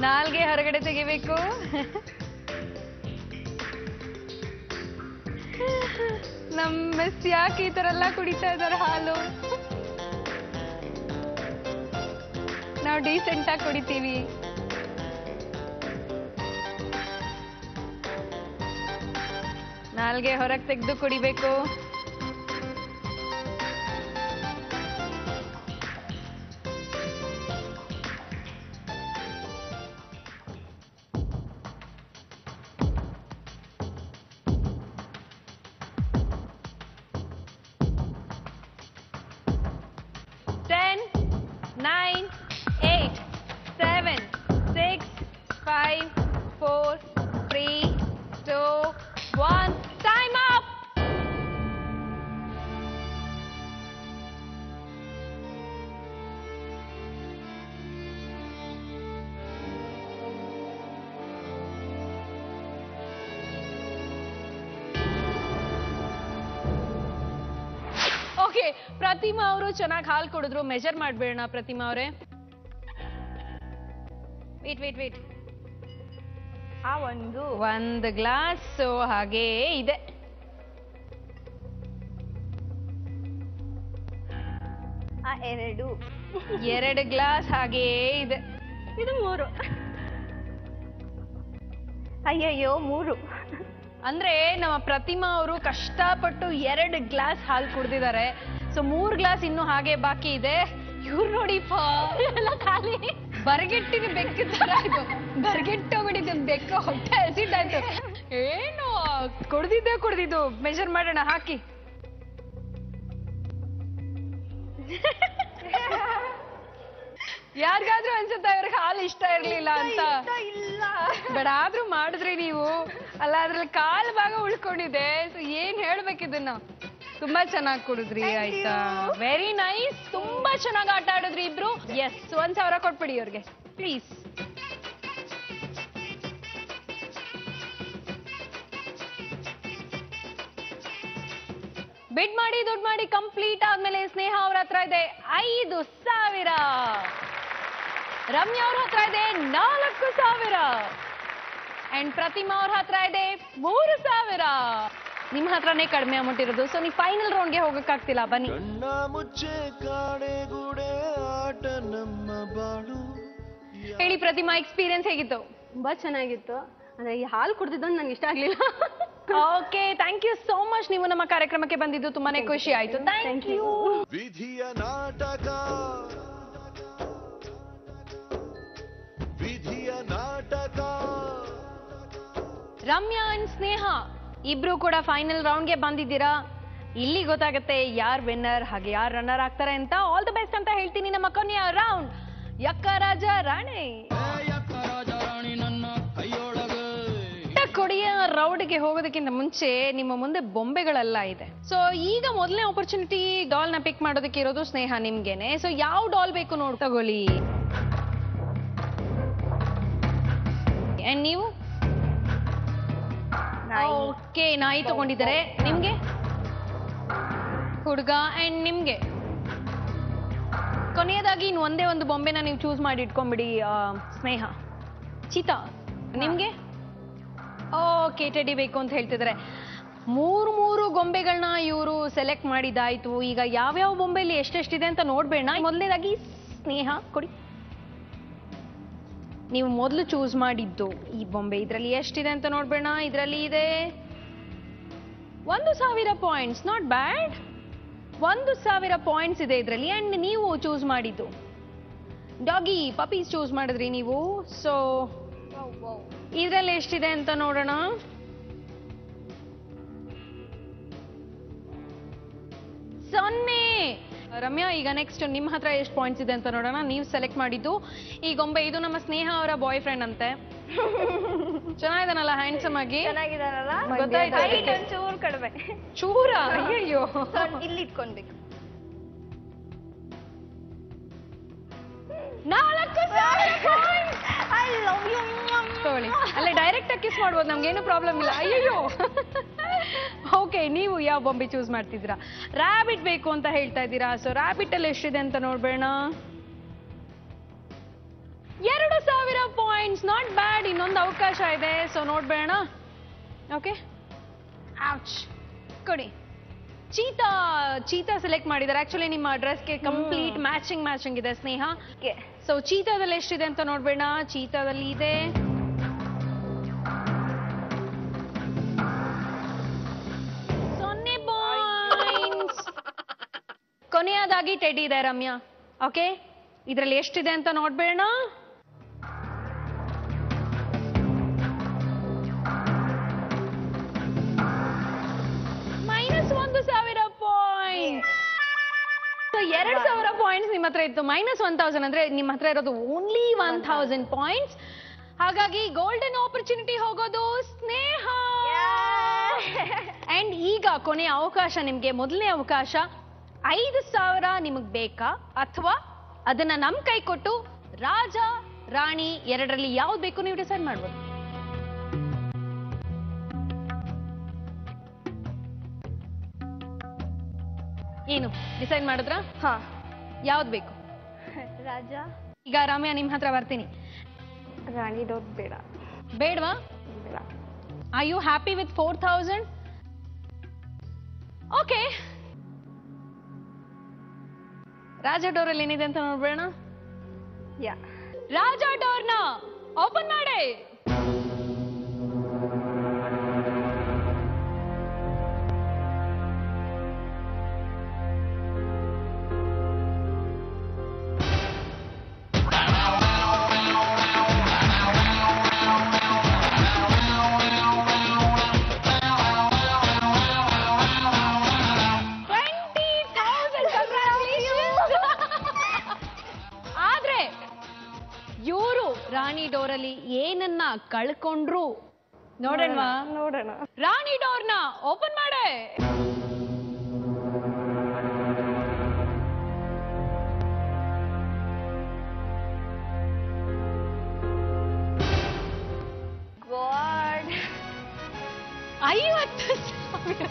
ನಾಲ್ಗೆ ಹೊರಗಡೆ ತೆಗಿಬೇಕು. ನಮ್ ಮಿಸ್ ಯಾಕೆ ಈ ತರ ಎಲ್ಲ ಕುಡಿತಾ ಇದಾರೆ ಹಾಲು? ನಾವು ಡೀಸೆಂಟ್ ಆಗಿ ಕುಡಿತೀವಿ. ನಾಲ್ಗೆ ಹೊರಗೆ ತೆಗೆದು ಕುಡಿಬೇಕು. ಓಕೆ, ಪ್ರತಿಮಾ ಅವರು ಚೆನ್ನಾಗಿ ಹಾಲು ಕುಡಿದ್ರು. ಮೆಜರ್ ಮಾಡ್ಬೇಡ ಪ್ರತಿಮಾ ಅವರೇ. ವೇಟ್. ಆ ಒಂದು ಗ್ಲಾಸ್ ಹಾಗೇ ಇದೆ. ಆ 2 ಗ್ಲಾಸ್ ಹಾಗೇ ಇದೆ. ಇದು 3. ಅಯ್ಯಯ್ಯೋ 3. ಅಂದ್ರೆ ನಮ್ಮ ಪ್ರತಿಮಾ ಅವರು ಕಷ್ಟಪಟ್ಟು 2 ಗ್ಲಾಸ್ ಹಾಲು ಕುಡ್ದಿದ್ದಾರೆ. ಸೊ 3 ಗ್ಲಾಸ್ ಇನ್ನು ಹಾಗೆ ಬಾಕಿ ಇದೆ. ಇವ್ರು ನೋಡಿಪ್ಪ ಎಲ್ಲ ಖಾಲಿ. ಬರಗೆಟ್ಟಿನ ಬೆಕ್ಕ ತರ ಇದು. ಬರಗೆಟ್ಟೋಗ್ಬಿಟ್ಟಿದ್ದು ಬೆಕ್ಕ, ಹೊಟ್ಟೆ ಹಸಿಟ್ ಆಯ್ತು. ಏನು ಕುಡ್ದಿದ್ದು. ಮೆಜರ್ ಮಾಡೋಣ, ಹಾಕಿ. ಯಾರಿಗಾದ್ರೂ ಅನ್ಸುತ್ತಾ ಇವ್ರಿಗೆ ಹಾಲು ಇಷ್ಟ ಇರ್ಲಿಲ್ಲ ಅಂತ? ಬಟ್ ಆದ್ರೂ ಮಾಡಿದ್ರಿ ನೀವು. ಅಲ್ಲ, ಅದ್ರಲ್ಲಿ ಕಾಲ್ ಭಾಗ ಉಳ್ಕೊಂಡಿದೆ. ಸೊ ಏನ್ ಹೇಳ್ಬೇಕಿದನ್ನ? ತುಂಬಾ ಚೆನ್ನಾಗಿ ಕುಡಿದ್ರಿ. ಆಯ್ತಾ, ವೆರಿ ನೈಸ್. ತುಂಬಾ ಚೆನ್ನಾಗಿ ಆಟ ಆಡಿದ್ರಿ ಇಬ್ರು. ಎಸ್, 1,000 ಕೊಟ್ಬಿಡಿ ಅವ್ರಿಗೆ ಪ್ಲೀಸ್. ಬಿಡ್ ಮಾಡಿ ದುಡ್ಡು ಮಾಡಿ ಕಂಪ್ಲೀಟ್ ಆದ್ಮೇಲೆ ಸ್ನೇಹ ಅವ್ರ ಹತ್ರ ಇದೆ 5,000. ರಮ್ಯಾ ಅವ್ರ ಹತ್ರ ಇದೆ 4,000 ಅಂಡ್ ಪ್ರತಿಮಾ ಅವ್ರ ಹತ್ರ ಇದೆ 3,000. ನಿಮ್ ಹತ್ರನೇ ಕಡಿಮೆ ಅಮೌಂಟ್ ಇರೋದು. ಸೊ ನೀವು ಫೈನಲ್ ರೌಂಡ್ಗೆ ಹೋಗಕ್ಕಾಗ್ತಿಲ್ಲ, ಬನ್ನಿ. ಕಣ್ಣ ಮುಚ್ಚೆ ಕಾಡೆಗೂಡೆ ಆಟ ನಮ್ಮ ಬಾಳು. ಹೇಳಿ ಪ್ರತಿಮಾ, ಎಕ್ಸ್ಪೀರಿಯನ್ಸ್ ಹೇಗಿತ್ತು? ತುಂಬಾ ಚೆನ್ನಾಗಿತ್ತು. ಅಂದ್ರೆ ಈ ಹಾಲು ಕುಡ್ದಿದ್ದೊಂದು ನಂಗೆ ಇಷ್ಟ ಆಗ್ಲಿಲ್ಲ. Okay, thank you so much. ನೀವು ನಮ್ಮ ಕಾರ್ಯಕ್ರಮಕ್ಕೆ ಬಂದಿದ್ದು ತುಂಬಾನೇ ಖುಷಿ ಆಯ್ತು. Thank you. ವಿಧಿಯ ನಾಟಕ, ವಿಧಿಯ ನಾಟಕ. ರಮ್ಯಾ ಅಂಡ್ ಸ್ನೇಹ ಇಬ್ರು ಕೂಡ ಫೈನಲ್ ರೌಂಡ್ಗೆ ಬಂದಿದ್ದೀರಾ. ಇಲ್ಲಿ ಗೊತ್ತಾಗುತ್ತೆ ಯಾರ್ ವಿನ್ನರ್ ಹಾಗೆ ಯಾರ್ ರನ್ನರ್ ಆಗ್ತಾರೆ ಅಂತ. ಆಲ್ ದ ಬೆಸ್ಟ್ ಅಂತ ಹೇಳ್ತೀನಿ. ನಮ್ಮ ಕೊನೆಯ ರೌಂಡ್ ಯಕ್ಕ ರಾಜ ರಾಣಿ. ಕೊಡಿಯ ರೌಂಡ್ಗೆ ಹೋಗೋದಕ್ಕಿಂತ ಮುಂಚೆ ನಿಮ್ಮ ಮುಂದೆ ಬೊಂಬೆಗಳೆಲ್ಲ ಇದೆ. ಸೊ ಈಗ ಮೊದಲನೇ ಆಪರ್ಚುನಿಟಿ ಡಾಲ್ ನ ಪಿಕ್ ಮಾಡೋದಕ್ಕೆ ಇರೋದು ಸ್ನೇಹ ನಿಮ್ಗೆನೆ. ಸೊ ಯಾವ ಡಾಲ್ ಬೇಕು ನೋಡಿ ತಗೊಳ್ಳಿ. ಅಂಡ್ ನೀವು? ಓಕೆ, ನಾಯಿ ತಗೊಂಡಿದ್ದಾರೆ. ನಿಮ್ಗೆ ಹುಡುಗ ಅಂಡ್ ನಿಮ್ಗೆ ಕೊನೆಯದಾಗಿ ಇನ್ನು ಒಂದೇ ಒಂದು ಬೊಂಬೆನ ನೀವು ಚೂಸ್ ಮಾಡಿ ಇಟ್ಕೊಂಡ್ಬಿಡಿ. ಸ್ನೇಹ, ಚೀತಾ ನಿಮ್ಗೆ? ಓಕೆ, ಟೆಡಿ ಬೇಕು ಅಂತ ಹೇಳ್ತಿದ್ದಾರೆ. 3 ಗೊಂಬೆಗಳನ್ನ ಇವರು ಸೆಲೆಕ್ಟ್ ಮಾಡಿದಾಯ್ತು. ಈಗ ಯಾವ್ಯಾವ ಬೊಂಬೆಲಿ ಎಷ್ಟೆಷ್ಟಿದೆ ಅಂತ ನೋಡ್ಬೇಡ. ಮೊದಲನೇದಾಗಿ ಸ್ನೇಹ ಕೊಡಿ. ನೀವು ಮೊದಲು ಚೂಸ್ ಮಾಡಿದ್ದು ಈ ಬೊಂಬೆ, ಇದ್ರಲ್ಲಿ ಎಷ್ಟಿದೆ ಅಂತ ನೋಡ್ಬೇಡ. ಇದ್ರಲ್ಲಿ ಇದೆ 1,000 ಪಾಯಿಂಟ್ಸ್. Not bad. 1,000 ಪಾಯಿಂಟ್ಸ್ ಇದೆ ಇದ್ರಲ್ಲಿ. ಅಂಡ್ ನೀವು ಚೂಸ್ ಮಾಡಿದ್ದು ಡಾಗಿ ಪಪೀಸ್ ಚೂಸ್ ಮಾಡಿದ್ರಿ ನೀವು. ಸೊ ಇದ್ರಲ್ಲಿ ಎಷ್ಟಿದೆ ಅಂತ ನೋಡೋಣ. 0. ರಮ್ಯಾ, ಈಗ ನೆಕ್ಸ್ಟ್ ನಿಮ್ಮ ಹತ್ರ ಎಷ್ಟು ಪಾಯಿಂಟ್ಸ್ ಇದೆ ಅಂತ ನೋಡೋಣ. ನೀವು ಸೆಲೆಕ್ಟ್ ಮಾಡಿದ್ದು ಈ ಗೊಂಬೆ, ಇದು ನಮ್ಮ ಸ್ನೇಹ ಅವರ ಬಾಯ್ ಫ್ರೆಂಡ್ ಅಂತೆ. ಚೆನ್ನಾಗಿದಾನಲ್ಲ, ಹ್ಯಾಂಡ್ಸಮ್ ಆಗಿ ಚೆನ್ನಾಗಿದಾರಲ್ಲ? ಗೊತ್ತಾಯ್ತು. ಚೂರು ಕಡಿಮೆ. ಚೂರ? ಅಯ್ಯೋ, ಇಲ್ಲಿ ಇಟ್ಕೊಳ್ಬೇಕು. 4,000 ಪಾಯಿಂಟ್ಸ್. I love you. ತಗೊಳ್ಳಿ. ಅಲ್ಲೇ ಡೈರೆಕ್ಟ್ ಆಗಿ ಕಿಸ್ ಮಾಡ್ಬೋದು, ನಮ್ಗೇನು ಪ್ರಾಬ್ಲಮ್ ಇಲ್ಲ. ಅಯ್ಯೋ. ಓಕೆ, ನೀವು ಯಾವ ಬೊಂಬೆ ಚೂಸ್ ಮಾಡ್ತಿದ್ದೀರಾ? ರ್ಯಾಬಿಟ್ ಬೇಕು ಅಂತ ಹೇಳ್ತಾ ಇದ್ದೀರಾ. ಸೊ ರ್ಯಾಬಿಟ್ ಅಲ್ಲಿ ಎಷ್ಟಿದೆ ಅಂತ ನೋಡ್ಬೇಡ. 2,000 ಪಾಯಿಂಟ್ಸ್. Not bad. ಇನ್ನೊಂದು ಅವಕಾಶ ಇದೆ. ಸೊ ನೋಡ್ಬೇಡ. Okay, ouch. ಕೊಡಿ. ಚೀತಾ ಸೆಲೆಕ್ಟ್ ಮಾಡಿದ್ದಾರೆ. ಆಕ್ಚುಲಿ ನಿಮ್ಮ ಡ್ರೆಸ್ಗೆ ಕಂಪ್ಲೀಟ್ ಮ್ಯಾಚಿಂಗ್ ಇದೆ ಸ್ನೇಹ. ಸೊ ಚೀತಾದಲ್ಲಿ ಎಷ್ಟಿದೆ ಅಂತ ನೋಡ್ಬೇಡ. ಚೀತಾದಲ್ಲಿ ಇದೆ 0 ಪಾಯಿಂಟ್ಸ್. ಕೊನೆಯದಾಗಿ ಟೆಡಿ ಇದೆ ರಮ್ಯಾ. ಓಕೆ, ಇದರಲ್ಲಿ ಎಷ್ಟಿದೆ ಅಂತ ನೋಡ್ಬೇಡ. -1,000 ಪಾಯಿಂಟ್ಸ್. 2,000 ಪಾಯಿಂಟ್ಸ್ ನಿಮ್ಮ ಹತ್ರ ಇತ್ತು. -1,000 ಅಂದ್ರೆ ನಿಮ್ಮ ಹತ್ರ ಇರೋದು ಓನ್ಲಿ 1,000 ಪಾಯಿಂಟ್ಸ್. ಹಾಗಾಗಿ ಗೋಲ್ಡನ್ ಆಪರ್ಚುನಿಟಿ ಹೋಗೋದು ಸ್ನೇಹ. ಅಂಡ್ ಈಗ ಕೊನೆಯ ಅವಕಾಶ ನಿಮ್ಗೆ. ಮೊದಲನೇ ಅವಕಾಶ 5,000 ನಿಮಗ್ ಬೇಕಾ, ಅಥವಾ ಅದನ್ನ ನಮ್ ಕೈ ಕೊಟ್ಟು ರಾಜ ರಾಣಿ ಎರಡರಲ್ಲಿ ಯಾವ್ದು ಬೇಕು ನೀವು ಡಿಸೈಡ್ ಮಾಡ್ಬೋದು. ಏನು ಡಿಸೈಡ್ ಮಾಡಿದ್ರಾ? ಹಾ. ಯಾವ್ದು ಬೇಕು? ರಾಜ. ಈಗ ರಾಮ್ಯ ನಿಮ್ಮ ಹತ್ರ ಬರ್ತೀನಿ. ರಾಣಿ ಡೋರ್ ಬೇಡ. ಬೇಡವಾ? ಬೇಡ. Are you happy with 4000? Okay. ರಾಜ ಡೋರಲ್ಲಿ ಏನಿದೆ ಅಂತ ನೋಡ್ಬೇಡ. ಯಾ. ರಾಜ ಡೋರ್ನ ಓಪನ್ ಮಾಡಿ. ರಾಣಿ ಡೋರಲ್ಲಿ ಏನನ್ನ ಕಳ್ಕೊಂಡ್ರು ನೋಡೋಣವಾ? ನೋಡೋಣ. ರಾಣಿ ಡೋರ್ನ ಓಪನ್ ಮಾಡೆ. God. 50,000.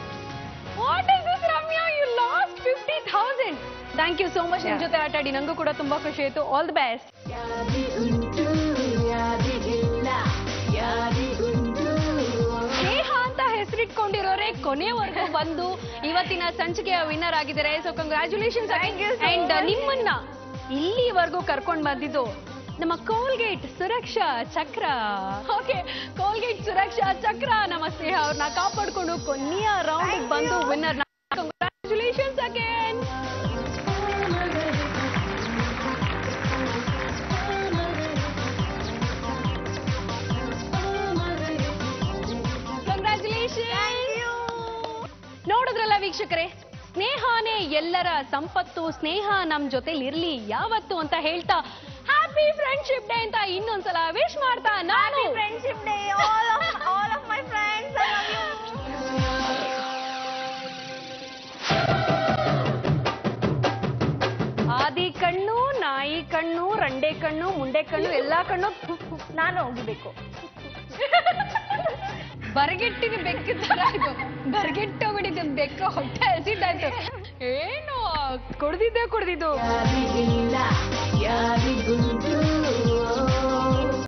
What is this Ramya? You lost 50,000. Thank you so much. ನಿಮ್ ಜೊತೆ ಆಟ ಆಡಿ ನಂಗೂ ಕೂಡ ತುಂಬಾ ಖುಷಿ ಆಯ್ತು. All the best. ಸ್ನೇಹ ಅಂತ ಹೆಸರಿಟ್ಕೊಂಡಿರೋರೆ ಕೊನೆವರೆಗೂ ಬಂದು ಇವತ್ತಿನ ಸಂಚಿಕೆಯ ವಿನ್ನರ್ ಆಗಿದ್ದಾರೆ. So congratulations. ಅಂಡ್ ನಿಮ್ಮನ್ನ ಇಲ್ಲಿವರೆಗೂ ಕರ್ಕೊಂಡ್ ಬಂದಿದ್ದು ನಮ್ಮ ಕೋಲ್ಗೇಟ್ ಸುರಕ್ಷಾ ಚಕ್ರ. ಓಕೆ, ಕೋಲ್ಗೇಟ್ ಸುರಕ್ಷಾ ಚಕ್ರ ನಮ್ಮ ಸ್ನೇಹ ಅವ್ರನ್ನ ಕಾಪಾಡ್ಕೊಂಡು ಕೊನೆಯ ರೌಂಡ್ ಬಂದು ವಿನ್ನರ್. Congratulations again. ನೋಡಿದ್ರಲ್ಲ ವೀಕ್ಷಕರೇ, ಸ್ನೇಹನೇ ಎಲ್ಲರ ಸಂಪತ್ತು, ಸ್ನೇಹ ನಮ್ ಜೊತೆಲಿ ಇರ್ಲಿ ಯಾವತ್ತು ಅಂತ ಹೇಳ್ತಾ ಹ್ಯಾಪಿ ಫ್ರೆಂಡ್ಶಿಪ್ ಡೇ ಅಂತ ಇನ್ನೊಂದ್ಸಲ ವಿಶ್ ಮಾಡ್ತಾ ನಾನು friendship day all of my friends. I love you. ಆದಿ ಕಣ್ಣು, ನಾಯಿ ಕಣ್ಣು, ರಂಡೆ ಕಣ್ಣು, ಮುಂಡೆ ಕಣ್ಣು, ಎಲ್ಲಾ ಕಣ್ಣು ನಾನು ಹೋಗಬೇಕು. ಬರಗೆಟ್ಟಿನ ಬೆಕ್ಕಿದ್ದಾರ ಇದು. ಬರಗೆಟ್ಟೋಗ್ಬಿಟ್ಟಿದ್ದು ಬೆಕ್ಕ, ಹೊಟ್ಟೆ ಹಸಿದಾಯ್ತು. ಏನು ಕುಡ್ದಿದ್ದು ಯಾರಿಗಿಲ್ಲ ಯಾರಿಗುಂಟು